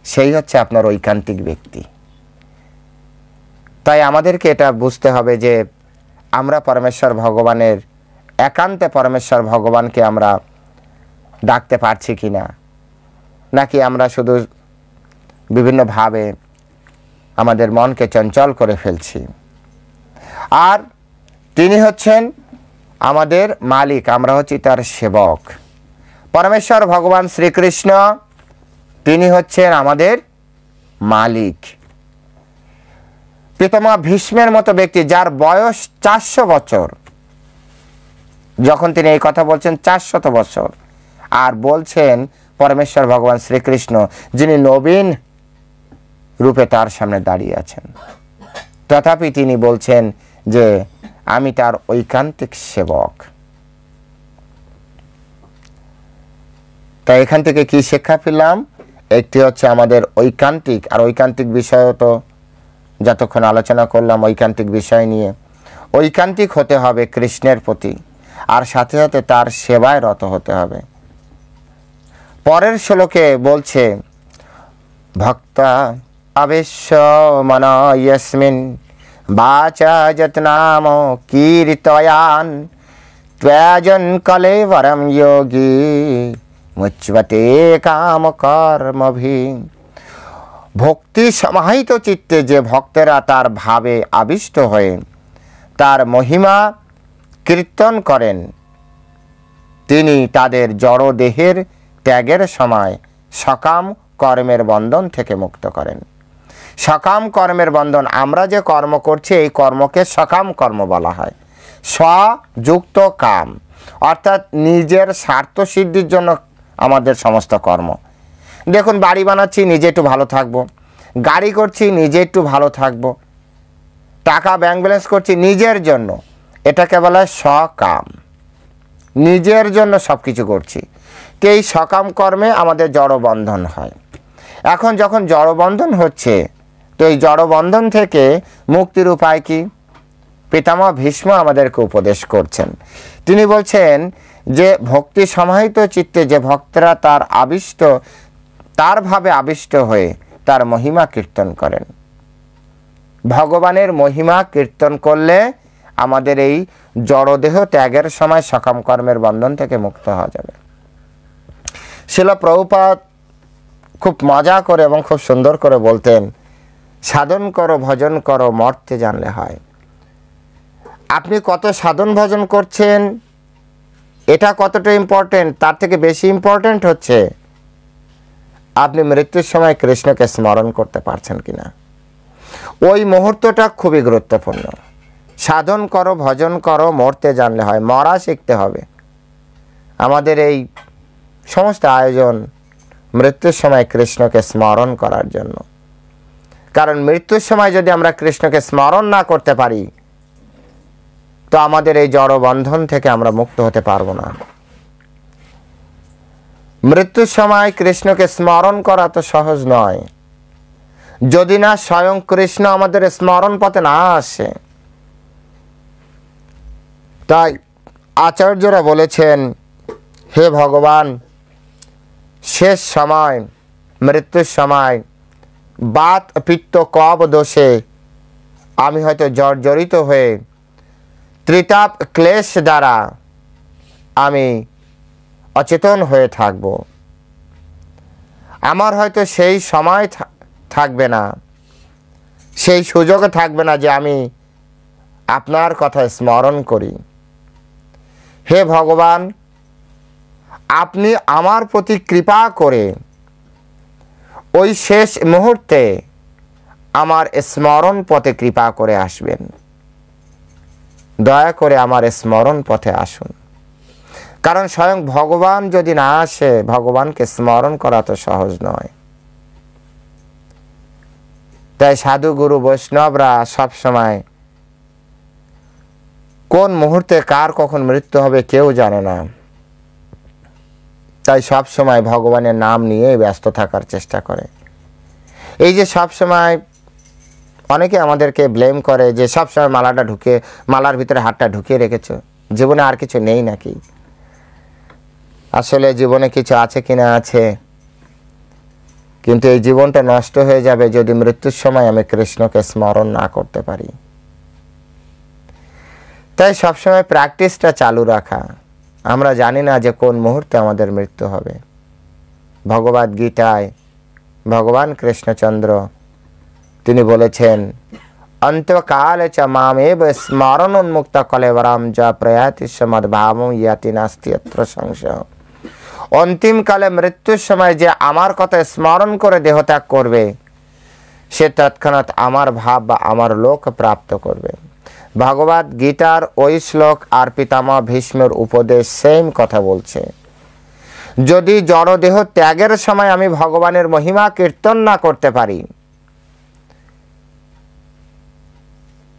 সেই হচ্ছে আপনার ঐকান্তিক ব্যক্তি। তাই আমাদেরকে এটা বুঝতে হবে যে আমরা পরমেশ্বর ভগবানের একান্তে পরমেশ্বর ভগবানকে আমরা ডাকতে পারছি কিনা, নাকি আমরা শুধু বিভিন্নভাবে আমাদের মনকে চঞ্চল করে ফেলছি। আর তিনি হচ্ছেন আমাদের মালিক, আমরা হচ্ছি তার সেবক। পরমেশ্বর ভগবান শ্রীকৃষ্ণ তিনি হচ্ছেন আমাদের মালিক। পিতামহ ভীষ্মের মতো ব্যক্তি যার বয়স 400 বছর, যখন তিনি এই কথা বলছেন 400 বছর, আর বলছেন পরমেশ্বর ভগবান শ্রীকৃষ্ণ যিনি নবীন রূপে তার সামনে দাঁড়িয়ে আছেন, তথাপি তিনি বলছেন যে আমি তার ঐকান্তিক সেবক। তাই এখান থেকে কি শিক্ষা পেলাম? একটি হচ্ছে আমাদের ঐকান্তিক, আর ঐকান্তিক বিষয় তো যতক্ষণ আলোচনা করলাম ঐকান্তিক বিষয় নিয়ে, ঐকান্তিক হতে হবে কৃষ্ণের প্রতি, আর সাথে সাথে তার সেবায় রত হতে হবে। পরের শ্লোকে বলছে ভক্তা আবেশ্য মন ইয়স্মিন বাচা যতনাম কীর্তয়ান ত্বজন কলেবরম যোগী মুচ্যতে কাম কর্মভি। ভক্তি সমাহিত চিত্তে যে ভক্তেরা তার ভাবে আবিষ্ট হয়ে তার মহিমা কীর্তন করেন, তিনি তাদের জড় দেহের ত্যাগের সময় সকাম কর্মের বন্ধন থেকে মুক্ত করেন। সকাম কর্মের বন্ধন, আমরা যে কর্ম করছি এই কর্মকে সকাম কর্ম বলা হয়। স্বযুক্ত কাম অর্থাৎ নিজের স্বার্থ সিদ্ধির জন্য আমাদের সমস্ত কর্ম। দেখুন বাড়ি বানাচ্ছি নিজে একটু ভালো থাকবো, গাড়ি করছি নিজে একটু ভালো থাকবো, টাকা ব্যাংক ব্যালেন্স করছি নিজের জন্য, এটাকে বলা হয় সকাম। নিজের জন্য সব কিছু করছি, তো এই সকাম কর্মে আমাদের জড়বন্ধন হয়। এখন যখন জড়বন্ধন হচ্ছে, তো এই জড়বন্ধন থেকে মুক্তির উপায় কি? পিতামহ ভীষ্ম আমাদেরকে উপদেশ করছেন। তিনি বলছেন যে ভক্তি সমাহিত চিত্তে যে ভক্তরা তার ভাবে আবিষ্ট হয়ে তার মহিমা কীর্তন করেন। ভগবানের মহিমা কীর্তন করলে আমাদের এই জড়দেহ ত্যাগের সময় সকাম কর্মের বন্ধন থেকে মুক্ত হওয়া যাবে। শিল প্রভুপাদ খুব মজা করে এবং খুব সুন্দর করে বলতেন, সাধন করো ভজন করো মরতে জানলে হয়। আপনি কত সাধন ভজন করছেন এটা কতটা ইম্পর্টেন্ট, তার থেকে বেশি ইম্পর্টেন্ট হচ্ছে আপনি মৃত্যুর সময় কৃষ্ণকে স্মরণ করতে পারছেন কিনা। ওই মুহূর্তটা খুবই গুরুত্বপূর্ণ। সাধন করো ভজন করো মরতে জানলে হয়, মরা শিখতে হবে। আমাদের এই সমস্ত আয়োজন মৃত্যুর সময় কৃষ্ণকে স্মরণ করার জন্য। কারণ মৃত্যুর সময় যদি আমরা কৃষ্ণকে স্মরণ না করতে পারি তো আমাদের এই জড় বন্ধন থেকে আমরা মুক্ত হতে পারবো না। মৃত্যুর সময় কৃষ্ণকে স্মরণ করা তো সহজ নয় যদি না স্বয়ং কৃষ্ণ আমাদের স্মরণ পথে না আসে। তাই আচার্যরা বলেছেন, হে ভগবান, শেষ সময় মৃত্যুর সময় বাত পিত্ত কফ দোষে আমি হয়তো জর্জরিত হয়ে ত্রিতাপ ক্লেশ দ্বারা আমি অচেতন হয়ে থাকব। আমার হয়তো সেই সময় থাকবে না, সেই সুযোগ থাকবে না যে আমি আপনার কথা স্মরণ করি। হে ভগবান, আপনি আমার প্রতি কৃপা করে ওই শেষ মুহূর্তে আমার স্মরণ পথে কৃপা করে আসবেন। দয়া করে আমার স্মরণ পথে আসুন। কারণ স্বয়ং ভগবান যদি না আসে, ভগবানকে স্মরণ করা তো সহজ নয়। তাই সাধু গুরু বৈষ্ণবরা সবসময় কোন মুহূর্তে কার কখন মৃত্যু হবে কেউ জানে না। তাই সব সময় ভগবানের নাম নিয়ে ব্যস্ত থাকার চেষ্টা করে। এই যে সব সময় অনেকে আমাদেরকে ব্লেম করে যে সব সময় মালার ভিতরে হাতটা ঢুকিয়ে রেখেছো, জীবনে আর কিছু নেই নাকি? আসলে জীবনে কিছু আছে কিনা আছে, কিন্তু এই জীবনটা নষ্ট হয়ে যাবে যদি মৃত্যুর সময় আমি কৃষ্ণকে স্মরণ না করতে পারি। তাই সবসময় প্র্যাকটিসটা চালু রাখা। আমরা জানি না যে কোন মুহূর্তে আমাদের মৃত্যু হবে। ভগবদ গীতায় ভগবান কৃষ্ণচন্দ্র তিনি বলেছেন, অন্তকালে চ মামেব স্মরণোন্মুক্ত কলেবরাম যা প্রয়াতি সমদ্ভাবম ইয়াতি নাস্তি অত্র সংশয়। অন্তিমকালে মৃত্যুর সময় যে আমার কথা স্মরণ করে দেহত্যাগ করবে সে তৎক্ষণাৎ আমার ভাব বা আমার লোক প্রাপ্ত করবে। ভগবদ গীতার ওই শ্লোক আর পিতামহ ভীষ্মের উপদেশ সেম কথা বলছে। যদি জড়দেহ ত্যাগের সময় আমি ভগবানের মহিমা কীর্তন না করতে পারি,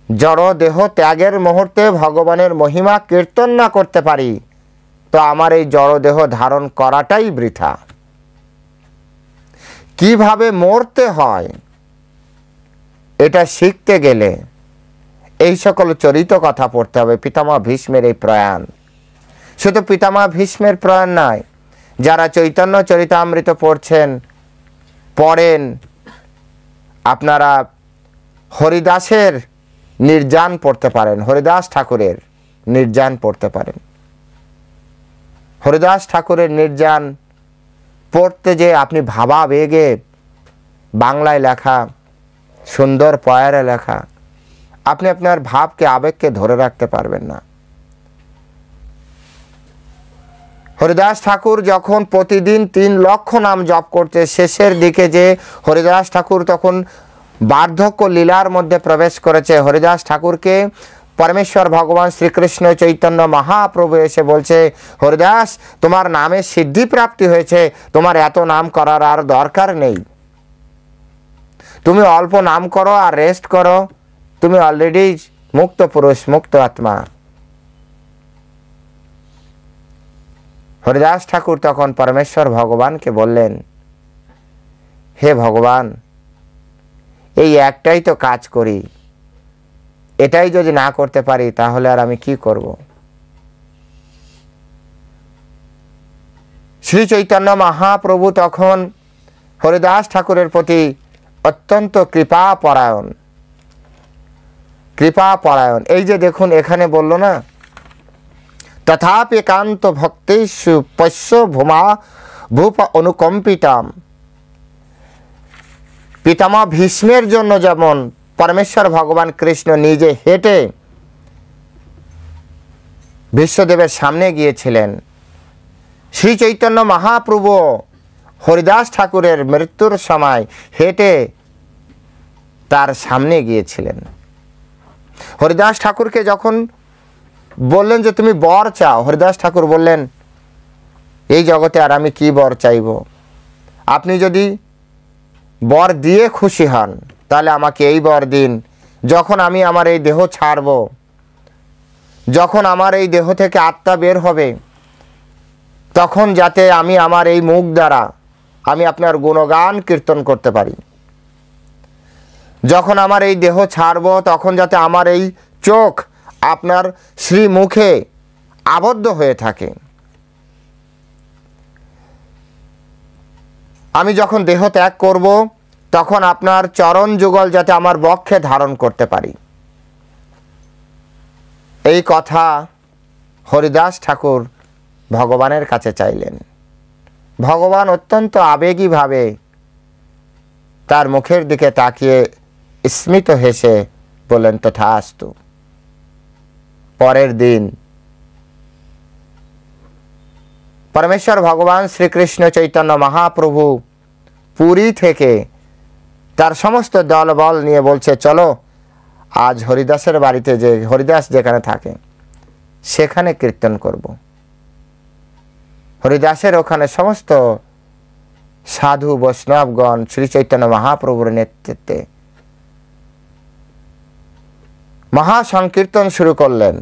জড়দেহ ত্যাগের মুহূর্তে ভগবানের মহিমা কীর্তন না করতে পারি তো আমার এই জড়দেহ ধারণ করাটাই বৃথা। কিভাবে মরতে হয় এটা শিখতে গেলে এই সকল চরিত কথা পড়তে হবে। পিতামহ ভীষ্মের এই প্রয়াণ, শুধু পিতামহ ভীষ্মের প্রয়াণ নয়, যারা চৈতন্য চরিতামৃত পড়েন আপনারা হরিদাসের নির্যান পড়তে পারেন, হরিদাস ঠাকুরের নির্যান পড়তে পারেন। হরিদাস ঠাকুরের নির্যান পড়তে যে আপনি ভাবাবেগে, বাংলায় লেখা, সুন্দর পয়ারে লেখা, আপনি আপনার ভাবকে আবেগকে ধরে রাখতে পারবেন না। হরিদাস ঠাকুর যখন প্রতিদিন 3 লক্ষ নাম জপ করতে, শেষের দিকে যে হরিদাস ঠাকুর তখন বার্ধক্য লীলার মধ্যে প্রবেশ করেছে, হরিদাস ঠাকুরকে পরমেশ্বর ভগবান শ্রীকৃষ্ণ চৈতন্য মহাপ্রভু এসে বলছে, হরিদাস তোমার নামে সিদ্ধি প্রাপ্তি হয়েছে, তোমার এত নাম করার আর দরকার নেই, তুমি অল্প নাম করো আর রেস্ট করো, তুমি অলরেডি মুক্ত পুরুষ, মুক্ত আত্মা। হরিদাস ঠাকুর তখন পরমেশ্বর ভগবানকে বললেন, হে ভগবান, এই একটাই তো কাজ করি, এটাই যদি না করতে পারি তাহলে আর আমি কি করব? শ্রী চৈতন্য মহাপ্রভু তখন হরিদাস ঠাকুরের প্রতি অত্যন্ত কৃপাপরায়ণ। এই যে দেখুন এখানে বলল না, তথাপি একান্ত ভক্তেষু পশ্য ভূমা ভূপ অনুকম্পিতাম। পিতামহ ভীষ্মের জন্য যেমন পরমেশ্বর ভগবান কৃষ্ণ নিজে হেঁটে বিশ্বদেবের সামনে গিয়েছিলেন, শ্রী চৈতন্য মহাপ্রভু হরিদাস ঠাকুরের মৃত্যুর সময় হেঁটে তার সামনে গিয়েছিলেন। হরিদাস ঠাকুরকে যখন বললেন যে তুমি বর চাও, হরিদাস ঠাকুর বললেন এই জগতে আর আমি কি বর চাইব, আপনি যদি বর দিয়ে খুশি হন তাহলে আমাকে এই বর দিন, যখন আমি আমার এই দেহ ছাড়ব, যখন আমার এই দেহ থেকে আত্মা বের হবে, তখন যাতে আমি আমার এই মুখ দ্বারা আমি আপনার গুণগান কীর্তন করতে পারি। যখন আমার এই দেহ ছাড়ব তখন যাতে আমার এই চোখ আপনার শ্রীমুখে আবদ্ধ হয়ে থাকে। আমি যখন দেহ ত্যাগ করব তখন আপনার চরণ যুগল যাতে আমার বক্ষে ধারণ করতে পারি। এই কথা হরিদাস ঠাকুর ভগবানের কাছে চাইলেন। ভগবান অত্যন্ত আবেগীভাবে তার মুখের দিকে তাকিয়ে স্মিত হেসে বললেন তথাস্তু। পরের দিন পরমেশ্বর ভগবান শ্রীকৃষ্ণ চৈতন্য মহাপ্রভু পুরী থেকে তার সমস্ত দলবল নিয়ে বলছে চলো আজ হরিদাসের বাড়িতে, যে হরিদাস যেখানে থাকে সেখানে কীর্তন করব। হরিদাসের ওখানে সমস্ত সাধু বৈষ্ণবগণ শ্রী চৈতন্য মহাপ্রভুর নেতৃত্বে মহাসংকীর্তন শুরু করলেন।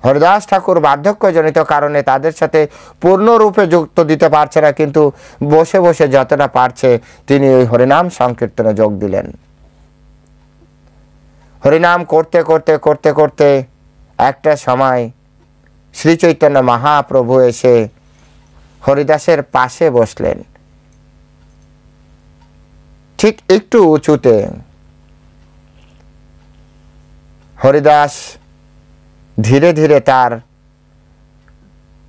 হরিদাস ঠাকুর বার্ধক্যজনিত কারণে তাদের সাথে পূর্ণরূপে যুক্ত দিতে পারছে না, কিন্তু বসে বসে যতটা পারছে তিনি ওই হরিনাম সংকীর্তনে যোগ দিলেন। হরিনাম করতে করতে করতে করতে একটা সময় শ্রী চৈতন্য মহাপ্রভু এসে হরিদাসের পাশে বসলেন, ঠিক একটু উঁচুতে। হরিদাস ধীরে ধীরে তার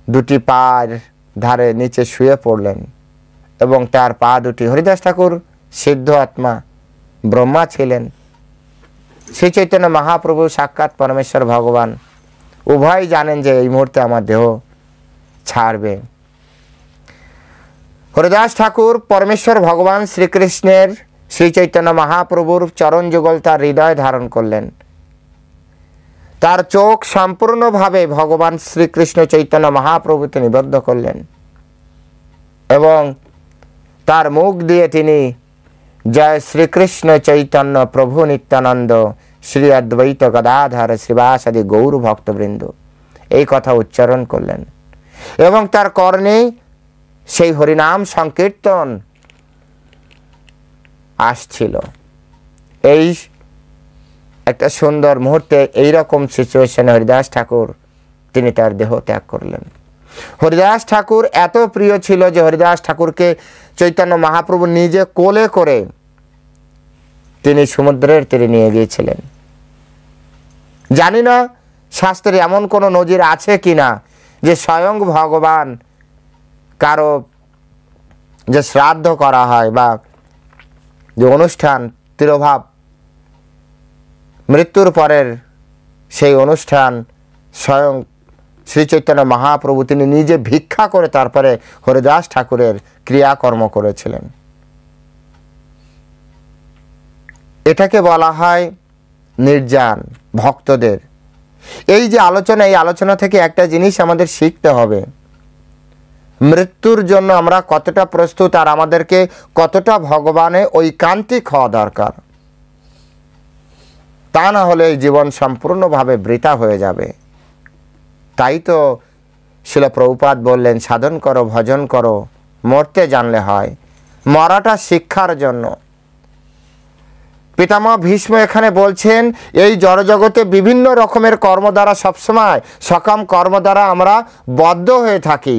দুটি পায়ের ধারে নিচে শুয়ে পড়লেন এবং তার পা দুটি, হরিদাস ঠাকুর সিদ্ধ আত্মা ব্রহ্মা ছিলেন, শ্রী চৈতন্য মহাপ্রভু সাক্ষাৎ পরমেশ্বর ভগবান, উভয় জানেন যে এই মুহূর্তে আমার দেহ ছাড়বে। হরিদাস ঠাকুর পরমেশ্বর ভগবান শ্রীকৃষ্ণের, শ্রী চৈতন্য মহাপ্রভুর চরণ যুগল তার হৃদয় ধারণ করলেন। তার চোখ সম্পূর্ণভাবে ভগবান শ্রীকৃষ্ণ চৈতন্য মহাপ্রভুতে নিবদ্ধ করলেন এবং তার মুখ দিয়ে তিনি জয় শ্রীকৃষ্ণ চৈতন্য প্রভু নিত্যানন্দ শ্রী অদ্বৈত গদাধর শ্রীবাসাদি গৌর ভক্তবৃন্দ এই কথা উচ্চারণ করলেন এবং তার কর্ণে সেই হরিনাম সংকীর্তন আসছিল। এই একটা সুন্দর মুহূর্তে এইরকম সিচুয়েশনে হরিদাস ঠাকুর তিনি তার দেহ ত্যাগ করলেন। হরিদাস ঠাকুর এত প্রিয় ছিল যে হরিদাস ঠাকুরকে চৈতন্য মহাপ্রভু নিজে কোলে করে তিনি সমুদ্রের তীরে নিয়ে গিয়েছিলেন। জানি না শাস্ত্রে এমন কোনো নজির আছে কিনা যে স্বয়ং ভগবান কারো যে শ্রাদ্ধ করা হয় বা যে অনুষ্ঠান তিরোভাব মৃত্যুর পরের সেই অনুষ্ঠান স্বয়ং শ্রী চৈতন্য মহাপ্রভু তিনি নিজে ভিক্ষা করে তারপরে হরিদাস ঠাকুরের ক্রিয়াকর্ম করেছিলেন। এটাকে বলা হয় নির্যান ভক্তদের। এই যে আলোচনা, এই আলোচনা থেকে একটা জিনিস আমাদের শিখতে হবে, মৃত্যুর জন্য আমরা কতটা প্রস্তুত আর আমাদেরকে কতটা ভগবানে ঐকান্তিক হওয়া দরকার। তা না হলে এই জীবন সম্পূর্ণভাবে বৃথা হয়ে যাবে। তাই তো শিল প্রভুপাদ বললেন সাধন করো ভজন করো, মরতে জানলে হয়। মরাটা শিক্ষার জন্য। পিতামহ ভীষ্ম এখানে বলছেন এই জড়জগতে বিভিন্ন রকমের কর্ম দ্বারা সবসময় সকাম কর্ম দ্বারা আমরা বদ্ধ হয়ে থাকি।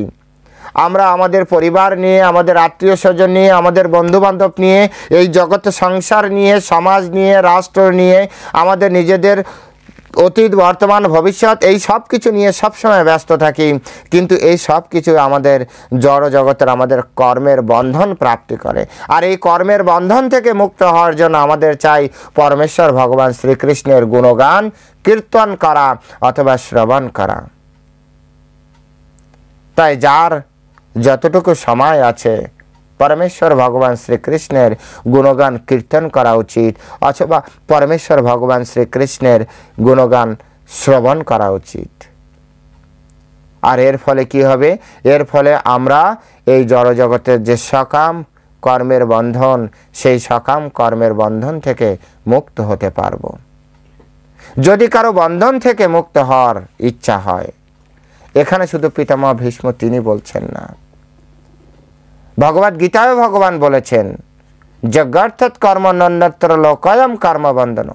আমরা আমাদের পরিবার নিয়ে, আমাদের আত্মীয় স্বজন নিয়ে, আমাদের বন্ধুবান্ধব নিয়ে, এই জগৎ সংসার নিয়ে, সমাজ নিয়ে, রাষ্ট্র নিয়ে, আমাদের নিজেদের অতীত, বর্তমান, ভবিষ্যৎ, এই সব কিছু নিয়ে সবসময় ব্যস্ত থাকি। কিন্তু এই সব কিছু আমাদের জড় জগতের, আমাদের কর্মের বন্ধন প্রাপ্তি করে। আর এই কর্মের বন্ধন থেকে মুক্ত হওয়ার জন্য আমাদের চাই পরমেশ্বর ভগবান শ্রীকৃষ্ণের গুণগান কীর্তন করা অথবা শ্রবণ করা। তাই যার যতটুকু সময় আছে পরমেশ্বর ভগবান শ্রীকৃষ্ণের গুণগান কীর্তন করা উচিত, অথবা পরমেশ্বর ভগবান শ্রীকৃষ্ণের গুণগান শ্রবণ করা উচিত। আর এর ফলে কি হবে? এর ফলে আমরা এই জড়জগতের যে সকাম কর্মের বন্ধন, সেই সকাম কর্মের বন্ধন থেকে মুক্ত হতে পারব। যদি কারো বন্ধন থেকে মুক্ত হওয়ার ইচ্ছা হয়, এখানে শুধু পিতামহ ভীষ্ম তিনি বলছেন না, ভগবদ গীতায় ভগবান বলেছেন, যজ্ঞার্থাৎ কর্ম নন্যত্র লোকয়ম কর্মবন্ধন।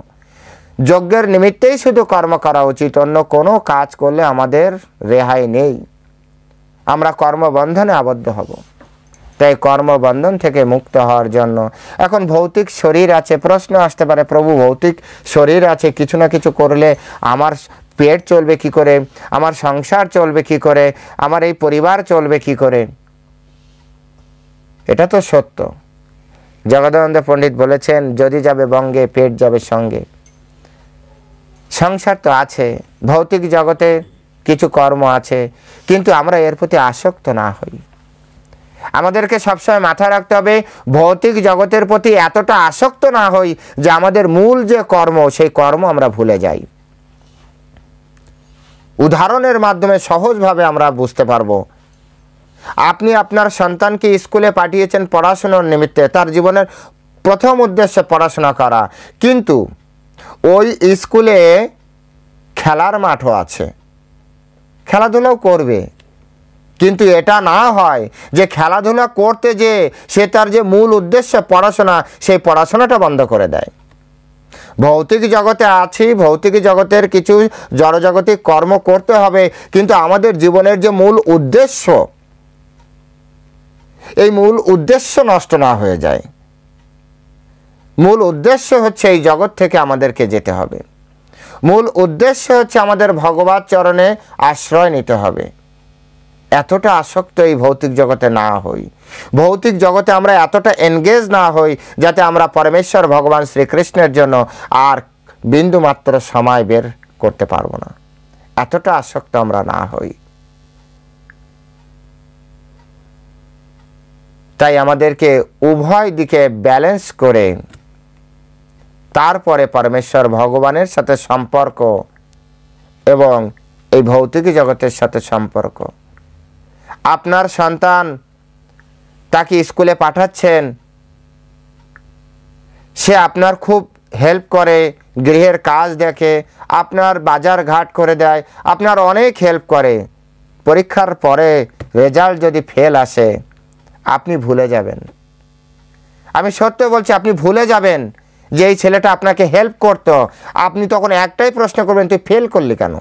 যজ্ঞের নিমিত্তেই শুধু কর্ম করা উচিত, অন্য কোনো কাজ করলে আমাদের রেহাই নেই, আমরা কর্মবন্ধনে আবদ্ধ হব। তাই কর্মবন্ধন থেকে মুক্ত হওয়ার জন্য এখন ভৌতিক শরীর আছে, প্রশ্ন আসতে পারে, প্রভু ভৌতিক শরীর আছে, কিছু না কিছু করলে আমার পেট চলবে কি করে, আমার সংসার চলবে কি করে, আমার এই পরিবার চলবে কি করে? এটা তো সত্য। জগদানন্দ পণ্ডিত বলেছেন, যদি যাবে বঙ্গে পেট যাবে সঙ্গে। সংসার তো আছে, ভৌতিক জগতে কিছু কর্ম আছে, কিন্তু আমরা এর প্রতি আসক্ত না হই। আমাদেরকে সবসময় মাথায় রাখতে হবে, ভৌতিক জগতের প্রতি এতটা আসক্ত না হই যে আমাদের মূল যে কর্ম, সেই কর্ম আমরা ভুলে যাই। উদাহরণের মাধ্যমে সহজভাবে আমরা বুঝতে পারবো। আপনি আপনার সন্তানকে স্কুলে পাঠিয়েছেন পড়াশোনার নিমিত্তে, তার জীবনের প্রথম উদ্দেশ্য পড়াশোনা করা, কিন্তু ওই স্কুলে খেলার মাঠও আছে, খেলাধুলাও করবে, কিন্তু এটা না হয় যে খেলাধুলা করতে যে সে তার যে মূল উদ্দেশ্য পড়াশোনা, সেই পড়াশোনাটা বন্ধ করে দেয়। ভৌতিক জগতে আছি, ভৌতিক জগতের কিছু জড়জগতিক কর্ম করতে হবে, কিন্তু আমাদের জীবনের যে মূল উদ্দেশ্য, এই মূল উদ্দেশ্য নষ্ট না হয়ে যায়। মূল উদ্দেশ্য হচ্ছে এই জগৎ থেকে আমাদেরকে যেতে হবে, মূল উদ্দেশ্য হচ্ছে আমাদের ভগবত চরণে আশ্রয় নিতে হবে। এতটা আসক্ত এই ভৌতিক জগতে না হই, ভৌতিক জগতে আমরা এতটা এনগেজ না হই যাতে আমরা পরমেশ্বর ভগবান শ্রীকৃষ্ণের জন্য আর বিন্দু মাত্র সময় বের করতে পারবো না, এতটা আসক্ত আমরা না হই। তাই আমাদেরকে উভয় দিকে ব্যালেন্স করে তারপরে পরমেশ্বর ভগবানের সাথে সম্পর্ক এবং এই ভৌতিক জগতের সাথে সম্পর্ক। আপনার সন্তান, তাকে স্কুলে পাঠাচ্ছেন, সে আপনার খুব হেল্প করে, গৃহের কাজ দেখে, আপনার বাজার ঘাট করে দেয়, আপনার অনেক হেল্প করে। পরীক্ষার পরে রেজাল্ট যদি ফেল আসে, আপনি ভুলে যাবেন, আমি সত্য বলছি, আপনি ভুলে যাবেন যে এই ছেলেটা আপনাকে হেল্প করতো। আপনি তখন একটাই প্রশ্ন করবেন, তুই ফেল করলি কেন?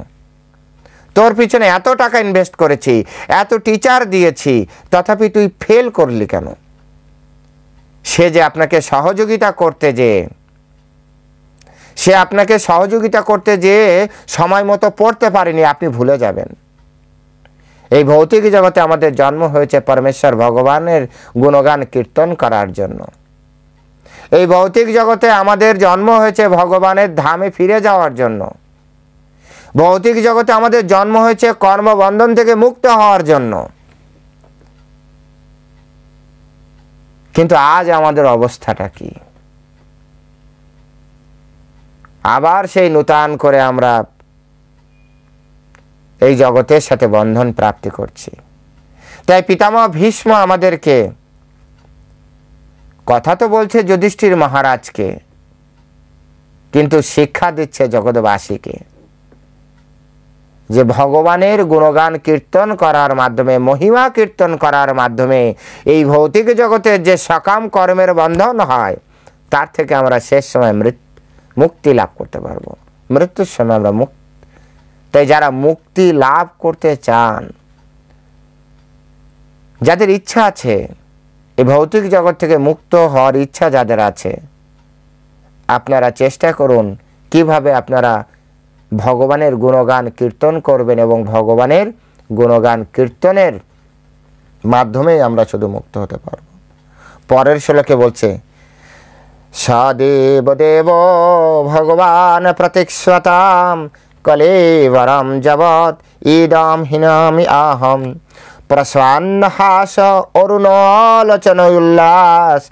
তোর পিছনে এত টাকা ইনভেস্ট করেছি, এত টিচার দিয়েছি, তথাপি তুই ফেল করলি কেন? সে যে আপনাকে সহযোগিতা করতে যেয়ে সময় মতো পড়তে পারেনি, আপনি ভুলে যাবেন। এই ভৌতিক জগতে আমাদের জন্ম হয়েছে পরমেশ্বর ভগবানের গুণগান কীর্তন করার জন্য। এই ভৌতিক জগতে আমাদের জন্ম হয়েছে ভগবানের ধামে ফিরে যাওয়ার জন্য। ভৌতিক জগতে আমাদের জন্ম হয়েছে কর্মবন্ধন থেকে মুক্ত হওয়ার জন্য। কিন্তু আজ আমাদের অবস্থাটা কি? আবার সেই নূতন করে আমরা এই জগতের সাথে বন্ধন প্রাপ্তি করছি। তাই পিতামহ ভীষ্ম আমাদেরকে কথা তো বলছে যুধিষ্ঠির মহারাজকে, কিন্তু শিক্ষা দিচ্ছে জগৎবাসীকে যে ভগবানের গুণগান কীর্তন করার মাধ্যমে, মহিমা কীর্তন করার মাধ্যমে এই ভৌতিক জগতের যে সকাম কর্মের বন্ধন হয়, তার থেকে আমরা শেষ সময় মুক্তি লাভ করতে পারবো। মৃত্যুর সময় আমরা মুক্ত। তাই যারা মুক্তি লাভ করতে চান, যাদের ইচ্ছা আছে, এই ভৌতিক জগৎ থেকে মুক্ত হওয়ার ইচ্ছা যাদের আছে, আপনারা চেষ্টা করুন কিভাবে আপনারা ভগবানের গুণগান কীর্তন করবেন, এবং ভগবানের গুণগান কীর্তনের মাধ্যমেই আমরা শুধু মুক্ত হতে পারব। পরের শ্লোকে বলছে, সদেব দেব ভগবান প্রতীক্ষতাম কলেবরম জগৎ ইদম হিনামি আহম প্রসন্ন হাস অরুণলোচন উল্লাস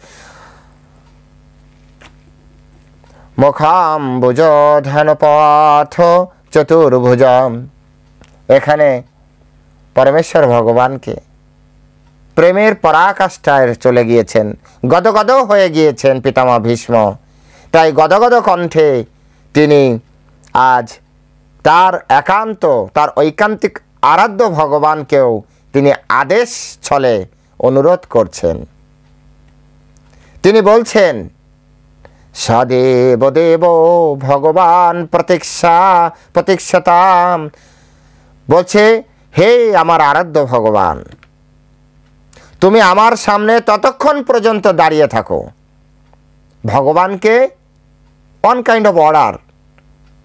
মুখাম্বুজ ধনপথ চতুর্ভুজম। এখানে পরমেশ্বর ভগবানকে প্রেমের পরাকাষ্ঠায় চলে গিয়েছেন, গদগদ হয়ে গিয়েছেন পিতামহ ভীষ্ম। তাই গদগদ কণ্ঠে তিনি আজ তার একান্ত, তার ঐকান্তিক আরাধ্য ভগবানকেও তিনি আদেশ ছলে অনুরোধ করছেন। তিনি বলছেন, সদেব দেব ভগবান প্রতীক্ষতাম, বলছে, হে আমার আরাধ্য ভগবান, তুমি আমার সামনে ততক্ষণ পর্যন্ত দাঁড়িয়ে থাকো। ভগবানকে অন কাইন্ড অফ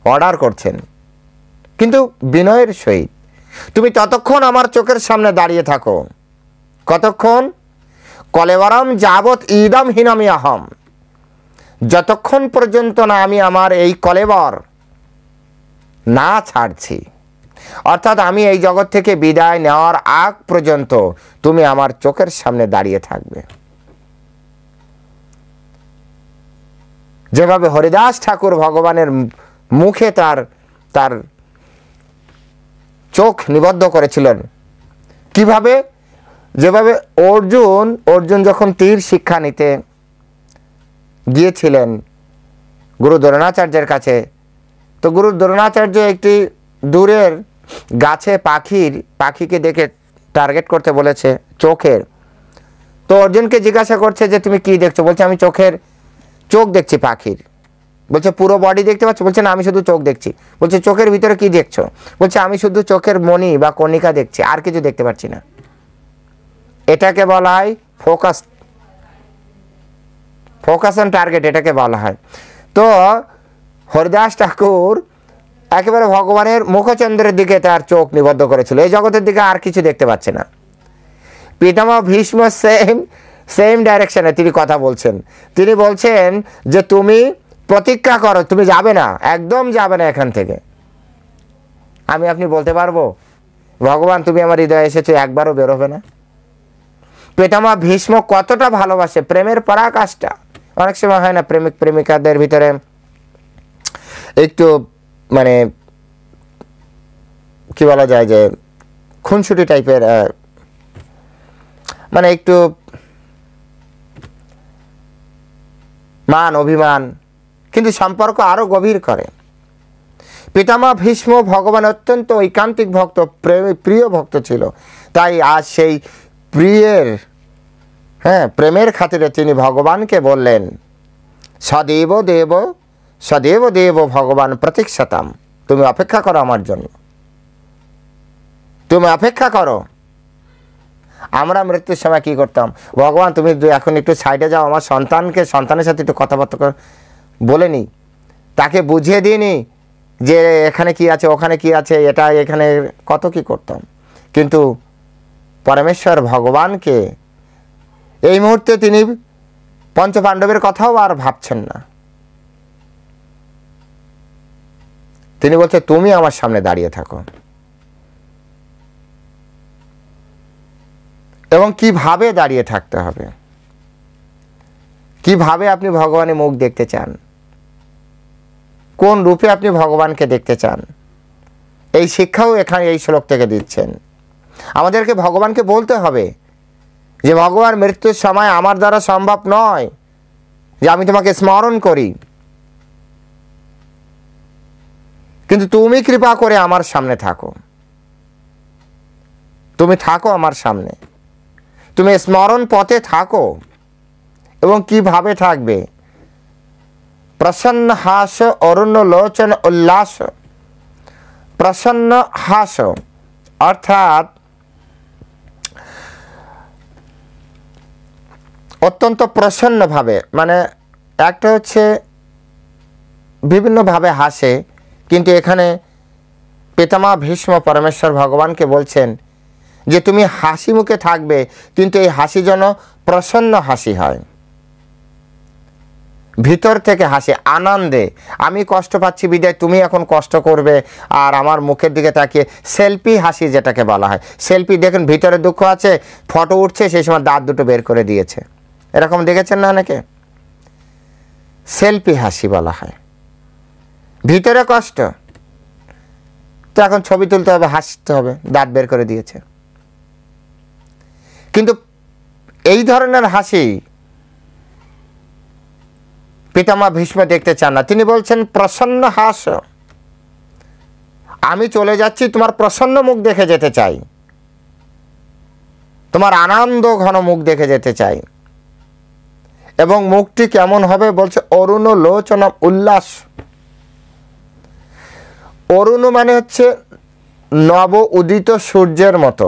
অর্ডার করছেন, কিন্তু বিনয়ের সহিত। তুমি ততক্ষণ আমার চোখের সামনে দাঁড়িয়ে থাকো। কতক্ষণ? কলেবরম যাবৎ ইদম হীনমি আহম, যতক্ষণ পর্যন্ত না আমি আমার এই কলেবর না ছাড়ছি, অর্থাৎ আমি এই জগৎ থেকে বিদায় নেওয়ার আগ পর্যন্ত তুমি আমার চোখের সামনে দাঁড়িয়ে থাকবে। যেভাবে হরিদাস ঠাকুর ভগবানের মুখে তার চোখ নিবদ্ধ করেছিলেন, কিভাবে? যেভাবে অর্জুন যখন তীর শিক্ষা নিতে গিয়েছিলেন গুরু দ্রোণাচার্যের কাছে, তো গুরু দ্রোণাচার্য একটি দূরের গাছে পাখিকে দেখে টার্গেট করতে বলেছে চোখের। তো অর্জুনকে জিজ্ঞাসা করছে যে তুমি কি দেখছো? বলছে আমি চোখ দেখছি পাখির। বলছে পুরো বডি দেখতে পাচ্ছ? বলছে না, আমি শুধু চোখ দেখছি। বলছে চোখের ভিতরে কি দেখছো? বলছে আমি শুধু চোখের মণি বা কণিকা দেখছি, আর কিছু দেখতে পাচ্ছি না। এটাকে বলা হয় ফোকাস অন টার্গেট, এটাকে বলা হয়। তো হরিদাস ঠাকুর একেবারে ভগবানের মুখচন্দ্রের দিকে তার চোখ নিবদ্ধ করেছিল, এই জগতের দিকে আর কিছু দেখতে পাচ্ছে না। পিতামহ ভীষ্ম সেম ডাইরেকশনে তিনি কথা বলছেন। তিনি বলছেন যে তুমি প্রতিজ্ঞা করো, তুমি যাবে না, একদম যাবে না এখান থেকে। আপনি বলতে পারবো, ভগবান তুমি আমার হৃদয়ে এসেছো, একবারও বেরোবে না। পিতামহ ভীষ্ম কতটা ভালোবাসে, প্রেমের পরাকাষ্ঠা। অনেক সময় হয় না প্রেমিক প্রেমিকাদের ভিতরে একটু মানে কি বলা যায় যে খুনসুটি টাইপের, মানে একটু মান অভিমান, কিন্তু সম্পর্ক আরো গভীর করে। পিতামহ ভীষ্ম ভগবান অত্যন্ত ঐকান্তিক ভক্ত, প্রিয় ভক্ত ছিল। তাই আজ সেই প্রেমের খাতিরে তিনি ভগবানকে বললেন, সদেব দেব ভগবান প্রতীক্ষতাম, তুমি অপেক্ষা করো আমার জন্য, তুমি অপেক্ষা করো। আমরা মৃত্যুর সময় কি করতাম? ভগবান তুমি এখন একটু সাইডে যাও, আমার সন্তানের সাথে একটু কথাবার্তা বলে নি, তাকে বুঝিয়ে দিইনি যে এখানে কি আছে, ওখানে কি আছে, এটা এখানে কত কি করতাম। কিন্তু পরমেশ্বর ভগবানকে এই মুহূর্তে তিনি পঞ্চপাণ্ডবের কথাও আর ভাবছেন না। তিনি বলছে তুমি আমার সামনে দাঁড়িয়ে থাকো। এবং কিভাবে দাঁড়িয়ে থাকতে হবে, কিভাবে আপনি ভগবানের মুখ দেখতে চান, কোন রূপে আপনি ভগবানকে দেখতে চান, এই শিক্ষাও এখানে এই শ্লোক থেকে দিচ্ছেন। আমাদেরকে ভগবানকে বলতে হবে যে ভগবান, মৃত্যুর সময় আমার দ্বারা সম্ভব নয় যে আমি তোমাকে স্মরণ করি, কিন্তু তুমি কৃপা করে আমার সামনে থাকো, তুমি থাকো আমার সামনে, তুমি স্মরণ পথে থাকো। এবং কিভাবে থাকবে? প্রসন্ন হাস অরুণ লোচন উল্লাস। প্রসন্ন হাস অর্থাৎ অত্যন্ত প্রসন্নভাবে, মানে একটা হচ্ছে বিভিন্নভাবে হাসে, কিন্তু এখানে পিতামহ ভীষ্ম পরমেশ্বর ভগবানকে বলছেন যে তুমি হাসি মুখে থাকবে, কিন্তু এই হাসি যেন প্রসন্ন হাসি হয়, ভিতর থেকে হাসি, আনন্দে। আমি কষ্ট পাচ্ছি বিদায় তুমি এখন কষ্ট করবে আর আমার মুখের দিকে তাকিয়ে সেলফি হাসি যেটাকে বলা হয়। সেলফি দেখুন, ভিতরে দুঃখ আছে, ফটো উঠছে, সেই সময় দাঁত দুটো বের করে দিয়েছে, এরকম দেখেছেন না অনেকে? সেলফি হাসি বলা হয়। ভিতরে কষ্ট, তো এখন ছবি তুলতে হবে, হাসতে হবে, দাঁত বের করে দিয়েছে। কিন্তু এই ধরনের হাসি পিতামহ ভীষ্ম দেখতে চান না। তিনি বলছেন প্রসন্ন হাস, আমি চলে যাচ্ছি, তোমার প্রসন্ন মুখ দেখে যেতে চাই, তোমার আনন্দ ঘন মুখ দেখে যেতে চাই। এবং মুখটি কেমন হবে বলছে অরুণ লোচন উল্লাস। অরুণ মানে হচ্ছে নব উদিত সূর্যের মতো।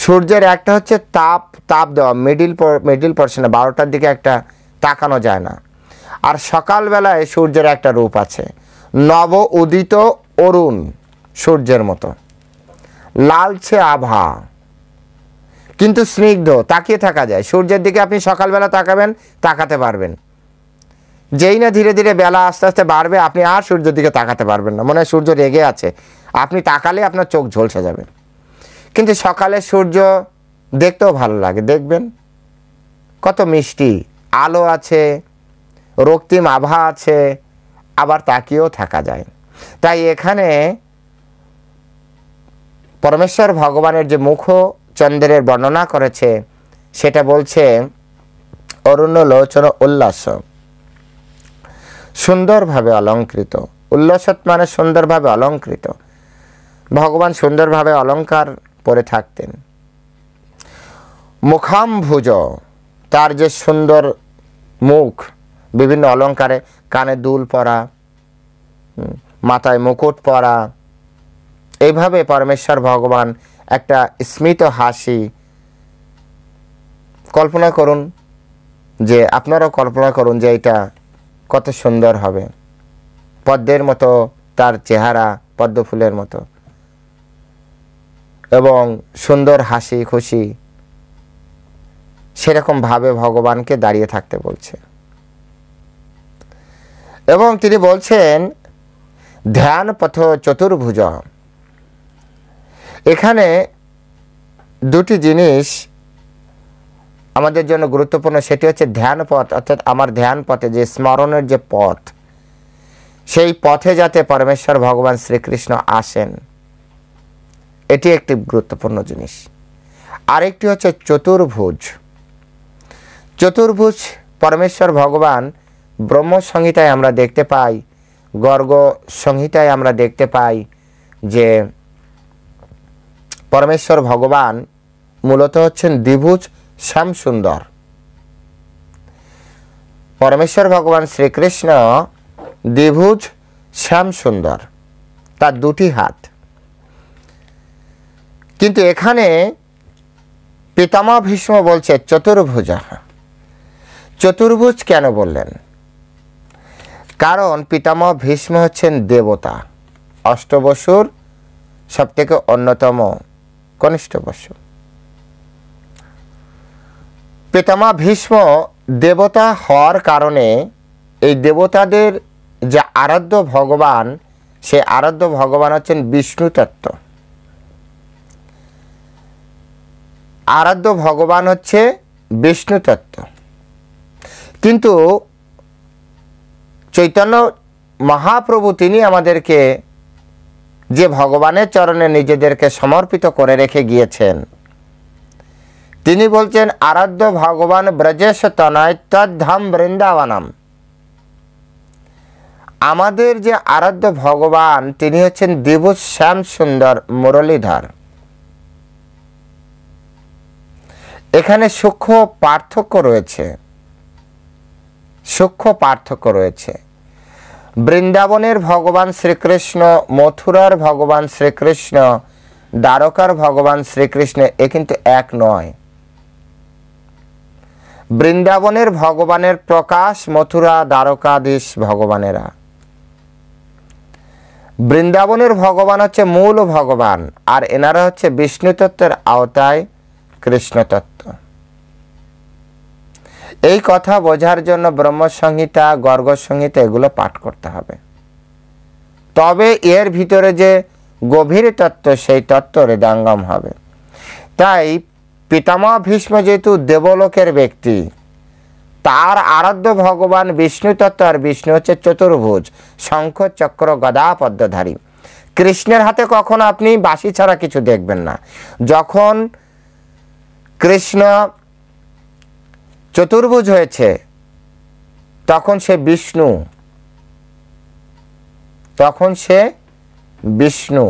সূর্যের একটা হচ্ছে তাপ দেওয়া, মিডিল পোর্শনে 12টার দিকে একটা তাকানো যায় না, আর সকালবেলায় সূর্যের একটা রূপ আছে, নব উদিত অরুণ, সূর্যের মতো লালচে আভা, কিন্তু স্নিগ্ধ, তাকিয়ে থাকা যায়। সূর্যের দিকে আপনি সকালবেলা তাকাবেন, তাকাতে পারবেন, যেই না ধীরে ধীরে বেলা আস্তে আস্তে বাড়বে, আপনি আর সূর্যের দিকে তাকাতে পারবেন না, মনে হয় সূর্য রেগে আছে, আপনি তাকালে আপনার চোখ ঝলসে যাবে। কিন্তু সকালে সূর্য দেখতেও ভালো লাগে, দেখবেন কত মিষ্টি, আলো আছে, রক্তিম আভা আছে, আবার তাকিয়েও থাকা যায়। তাই এখানে পরমেশ্বর ভগবানের যে মুখ চন্দ্রের বর্ণনা করেছে সেটা বলছে অরুণ লোচন উল্লাস, সুন্দরভাবে অলঙ্কৃত। উল্লাসত মানে সুন্দরভাবে অলঙ্কৃত। ভগবান সুন্দরভাবে অলঙ্কার পরে থাকতেন। মুখাম্ভুজ, তার যে সুন্দর মুখ, বিভিন্ন অলঙ্কারে, কানে দুল পরা, মাথায় মুকুট পরা, এইভাবে পরমেশ্বর ভগবান একটা স্মিত হাসি। কল্পনা করুন, যে আপনারাও কল্পনা করুন যে এটা কত সুন্দর হবে, পদ্মের মতো তার চেহারা, পদ্ম ফুলের মতো, এবং সুন্দর হাসি খুশি, সেরকম ভাবে ভগবানকে দাঁড়িয়ে থাকতে বলছে। এবং তিনি বলছেন ধ্যান পথ চতুর্ভুজ। এখানে দুটি জিনিস আমাদের জন্য গুরুত্বপূর্ণ, সেটি হচ্ছে ধ্যান পথ, অর্থাৎ আমার ধ্যান পথে যে স্মরণের যে পথ, সেই পথে যাতে পরমেশ্বর ভগবান শ্রীকৃষ্ণ আসেন, এটি একটি গুরুত্বপূর্ণ জিনিস। আরেকটি হচ্ছে চতুর্ভুজ। চতুর্ভুজ পরমেশ্বর ভগবান ব্রহ্ম সংহিতায় আমরা দেখতে পাই, গর্গ সংহিতায় আমরা দেখতে পাই যে পরমেশ্বর ভগবান মূলত হচ্ছেন দ্বিভুজ শ্যাম সুন্দর। পরমেশ্বর ভগবান শ্রীকৃষ্ণ দ্বিভুজ শ্যাম সুন্দর, তার দুটি হাত। কিন্তু এখানে পিতামহ ভীষ্ম বলছে চতুর্ভুজ। চতুর্ভুজ কেন বললেন? কারণ পিতামহ ভীষ্ম হচ্ছেন দেবতা, অষ্টবসুর সব থেকে অন্যতম কনিষ্ঠ বসু। পিতামহ ভীষ্ম দেবতা হওয়ার কারণে এই দেবতাদের যে আরাধ্য ভগবান, সে আরাধ্য ভগবান হচ্ছেন বিষ্ণু তত্ত্ব। আরাধ্য ভগবান হচ্ছে বিষ্ণু তত্ত্ব। কিন্তু চৈতন্য মহাপ্রভু তিনি আমাদেরকে যে ভগবানের চরণে নিজেদেরকে সমর্পিত করে রেখে গিয়েছেন, তিনি বলছেন আরাধ্য ভগবান ব্রজেশ তনয় তদ্ধাম বৃন্দাবনম। আমাদের যে আরাধ্য ভগবান তিনি হচ্ছেন দ্বিভুজ শ্যাম সুন্দর মুরলীধর। এখানে সূক্ষ্ম পার্থক্য রয়েছে, সূক্ষ্ম পার্থক্য রয়েছে। বৃন্দাবনের ভগবান শ্রীকৃষ্ণ, মথুরার ভগবান শ্রীকৃষ্ণ, দ্বারকার ভগবান শ্রীকৃষ্ণ, এ কিন্তু এক নয়। বৃন্দাবনের ভগবানের প্রকাশ, মথুরা দ্বারকাধীশ ভগবানেরা। বৃন্দাবনের ভগবান হচ্ছে মূল ভগবান, আর এনারা হচ্ছে বিষ্ণু তত্ত্বের আওতায় কৃষ্ণ তত্ত্ব। এই কথা বোঝার জন্য ব্রহ্মসংহিতা, গর্গ সংহিতা এগুলো পাঠ করতে হবে। তবে এর ভিতরে যে গভীর তত্ত্ব, সেই তত্ত্ব হৃদয়ঙ্গম হবে। তাই পিতামহ ভীষ্ম যেহেতু দেবলোকের ব্যক্তি, তার আরাধ্য ভগবান বিষ্ণু তত্ত্ব, আর বিষ্ণু হচ্ছে চতুর্ভুজ, শঙ্খ চক্র গদা পদ্মধারী। কৃষ্ণের হাতে কখনো আপনি বাঁশি ছাড়া কিছু দেখবেন না। যখন কৃষ্ণ চতুর্ভুজ হয়েছে তখন সে বিষ্ণু,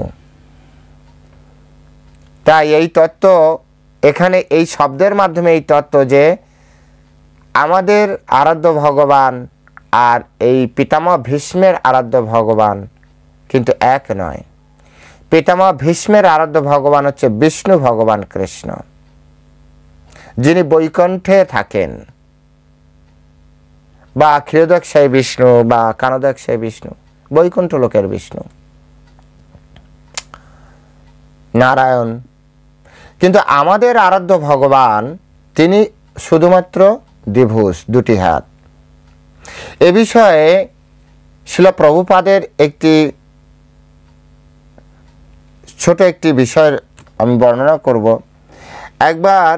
তাই এই তত্ত্ব এখানে এই শব্দের মাধ্যমে এই তত্ত্ব যে আমাদের আরাধ্য ভগবান আর এই পিতামহ ভীষ্মের আরাধ্য ভগবান কিন্তু এক নয়। পিতামহ ভীষ্মের আরাধ্য ভগবান হচ্ছে বিষ্ণু ভগবান কৃষ্ণ, যিনি বৈকুণ্ঠে থাকেন, বা ক্ষীরোদকশায়ী বিষ্ণু বা কানদকশায়ী বিষ্ণু, বৈকুণ্ঠ লোকের বিষ্ণু নারায়ণ। কিন্তু আমাদের আরাধ্য ভগবান তিনি শুধুমাত্র দ্বিভুজ, দুটি হাত। এ বিষয়ে শিল প্রভুপাদের ছোট একটি বিষয় আমি বর্ণনা করব। একবার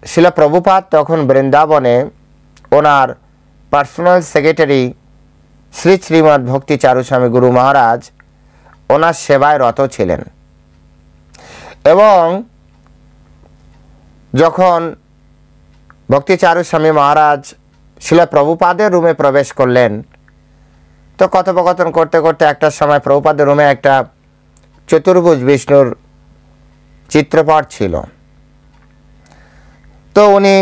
শিল প্রভুপাদ তখন বৃন্দাবনে ওনার পার্সোনাল সেক্রেটারি শ্রী শ্রীমৎ ভক্তি চারুস্বামী গুরু মহারাজ ওনার সেবায় রত ছিলেন, এবং যখন ভক্তি চারুস্বামী মহারাজ শিল প্রভুপাদের রুমে প্রবেশ করলেন, তো কথোপকথন করতে করতে একটা সময় প্রভুপাদের রুমে একটা চতুর্ভুজ বিষ্ণুর চিত্রপট ছিল। তো উনি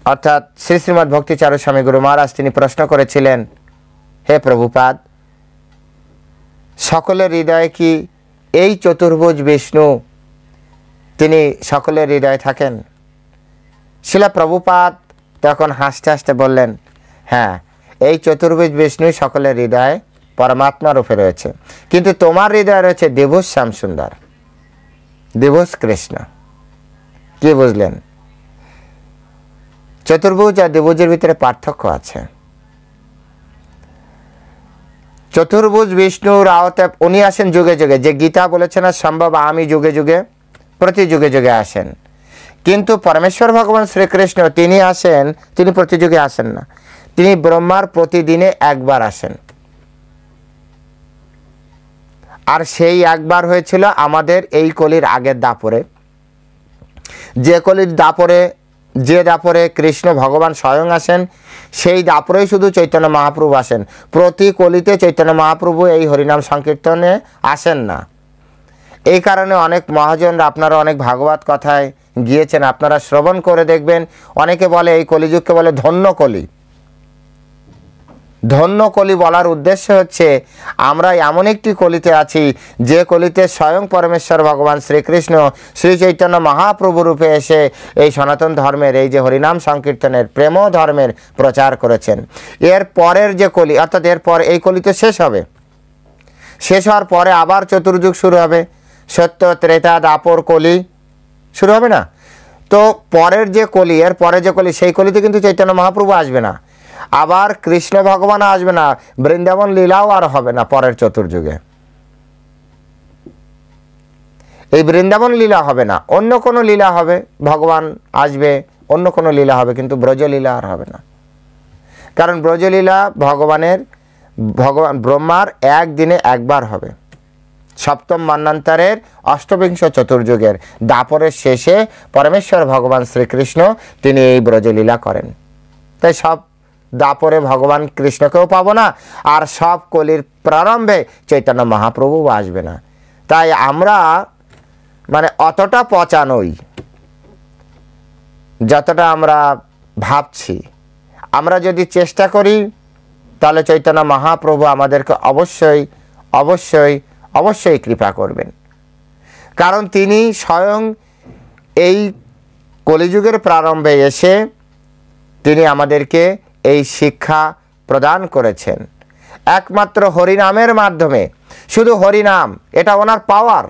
অর্থাৎ শ্রী শ্রীমৎ ভক্তি চারুস্বামী গুরু মহারাজ তিনি প্রশ্ন করেছিলেন, হে প্রভুপাদ, সকলের হৃদয়ে কি এই চতুর্ভুজ বিষ্ণু তিনি সকলের হৃদয়ে থাকেন? শিলা প্রভুপাদ তখন হাসতে হাসতে বললেন, হ্যাঁ, এই চতুর্ভুজ বিষ্ণু সকলের হৃদয়ে পরমাত্মা রূপে রয়েছে, কিন্তু তোমার হৃদয়ে রয়েছে দ্বিভুজ শ্যাম সুন্দর, দ্বিভুজ কৃষ্ণ। কি বুঝলেন? চতুর্ভুজ আর দ্বিভুজের ভিতরে পার্থক্য আছে। চতুর্ভুজ বিষ্ণুর আওতায় উনি আসেন যুগে যুগে, যে গীতা বলেছে না, সম্ভব আমি যুগে যুগে, প্রতি যুগে যুগে আসেন। কিন্তু পরমেশ্বর ভগবান শ্রীকৃষ্ণ তিনি আসেন, তিনি প্রতি যুগে আসেন না, তিনি ব্রহ্মার প্রতিদিনে একবার আসেন। আর সেই একবার হয়েছিল আমাদের এই কলির আগের দাপরে, যে কলির দাপরে, যে দাপরে কৃষ্ণ ভগবান স্বয়ং আসেন, সেই দাপরেই শুধু চৈতন্য মহাপ্রভু আসেন। প্রতি কলিতে চৈতন্য মহাপ্রভু এই হরিনাম সংকীর্তনে আসেন না। এই কারণে অনেক মহাজনরা, আপনারা অনেক ভাগবত কথায় গিয়েছেন, আপনারা শ্রবণ করে দেখবেন, অনেকে বলে এই কলিযুগকে বলে ধন্য কলি। ধন্য কলি বলার উদ্দেশ্য হচ্ছে আমরা এমন একটি কলিতে আছি যে কলিতে স্বয়ং পরমেশ্বর ভগবান শ্রীকৃষ্ণ শ্রী চৈতন্য মহাপ্রভু রূপে এসে এই সনাতন ধর্মের, এই যে হরিনাম সংকীর্তনের প্রেম ধর্মের প্রচার করেছেন। এর পরের যে কলি, অর্থাৎ এরপর এই কলি তো শেষ হবে, শেষ হওয়ার পরে আবার চতুর্যুগ শুরু হবে, সত্য ত্রেতা দাপর কলি শুরু হবে না? তো পরের যে কলি, এর পরে যে কলি, সেই কলিতে কিন্তু চৈতন্য মহাপ্রভু আসবে না, আবার কৃষ্ণ ভগবান আসবে না, বৃন্দাবন লীলাও আর হবে না পরের চতুর্যুগে। এই বৃন্দাবন লীলা হবে না, অন্য কোনো লীলা হবে, ভগবান আসবে, অন্য কোনো লীলা হবে, কিন্তু ব্রজলীলা আর হবে না। কারণ ব্রজলীলা ভগবান ব্রহ্মার একদিনে একবার হবে। সপ্তম মন্বন্তরের অষ্টবিংশ চতুর্যুগের দাপরের শেষে পরমেশ্বর ভগবান শ্রীকৃষ্ণ তিনি এই ব্রজলীলা করেন। তাই সব দাপরে ভগবান কৃষ্ণকেও পাবো না, আর সব কলির প্রারম্ভে চৈতন্য মহাপ্রভু আসবে না। তাই আমরা অতটা পচা নই যতটা আমরা ভাবছি। আমরা যদি চেষ্টা করি তাহলে চৈতন্য মহাপ্রভু আমাদেরকে অবশ্যই অবশ্যই অবশ্যই কৃপা করবেন। কারণ তিনি স্বয়ং এই কলিযুগের প্রারম্ভে এসে তিনি আমাদেরকে এই শিক্ষা প্রদান করেছেন একমাত্র হরিনামের মাধ্যমে। শুধু হরিনাম, এটা ওনার পাওয়ার,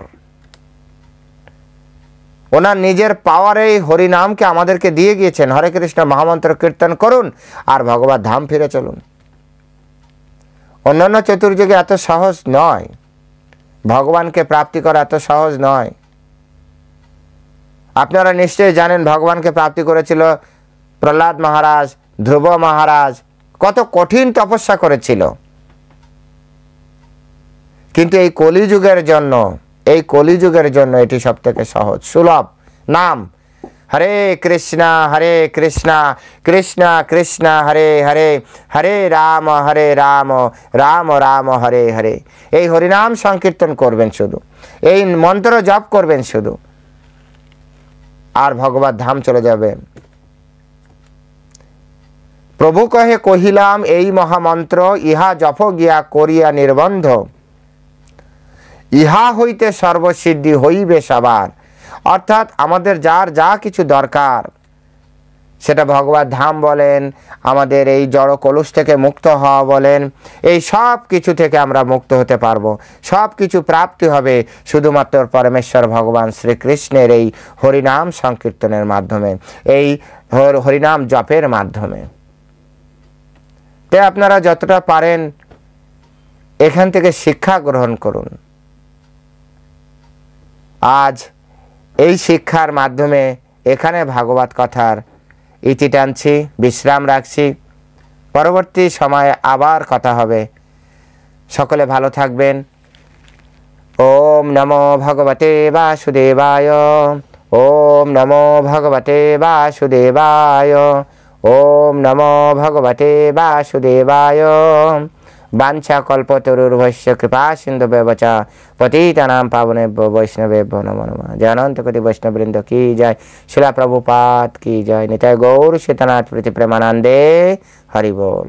ওনার নিজের পাওয়ারেই হরিনামকে আমাদেরকে দিয়ে গিয়েছেন। হরে কৃষ্ণ মহামন্ত্র কীর্তন করুন আর ভগবত ধাম ফিরে চলুন। অন্যান্য চতুর্যুগে এত সহজ নয়, ভগবানকে প্রাপ্তি করা এত সহজ নয়। আপনারা নিশ্চয়ই জানেন ভগবানকে প্রাপ্তি করেছিল প্রহ্লাদ মহারাজ, ধ্রুব মহারাজ, কত কঠিন তপস্যা করেছিল। কিন্তু এই কলিযুগের জন্য এটি সব থেকে সহজ সুলভ নাম। হরে কৃষ্ণা কৃষ্ণ কৃষ্ণ হরে হরে, হরে রাম রাম রাম হরে হরে। এই হরিনাম সংকীর্তন করবেন শুধু, এই মন্ত্র জপ করবেন শুধু, আর ভগবত ধাম চলে যাবে। প্রভু কহে কহিলাম এই মহামন্ত্র, ইহা জপ গিয়া করিয়া নির্বন্ধ, ইহা হইতে সর্বসিদ্ধি হইবে সবার। অর্থাৎ আমাদের যার যা কিছু দরকার, সেটা ভগবত ধাম বলেন, আমাদের এই জড় কলুষ থেকে মুক্ত হওয়া বলেন, এই সব কিছু থেকে আমরা মুক্ত হতে পারবো। সব কিছু প্রাপ্তি হবে শুধুমাত্র পরমেশ্বর ভগবান শ্রীকৃষ্ণের এই হরিনাম সংকীর্তনের মাধ্যমে, এই হরিনাম জপের মাধ্যমে। তাই আপনারা যতটা পারেন এখান থেকে শিক্ষা গ্রহণ করুন। আজ এই শিক্ষার মাধ্যমে এখানে ভাগবত কথার ইতি টানছি, বিশ্রাম রাখছি। পরবর্তী সময়ে আবার কথা হবে। সকলে ভালো থাকবেন। ওম নমো ভগবতে বাসুদেবায়, ওম নমো ভগবতে বাসুদেবায়, ওম নমো ভগবতে বাসুদেবায়। বাঞ্ছা কল্পতরুর্ভস্য কৃপা সিন্ধুভ্যেব চ পতিতানাং পাবনেভ্যো বৈষ্ণবেভ্যো নমো নমঃ। জয় অনন্ত কোটি বৈষ্ণববৃন্দ কি জয়, শিলা প্রভুপাদ কি জয়। নিতাই গৌর সীতানাথ প্রীতি প্রেমানন্দে, হরি बोल।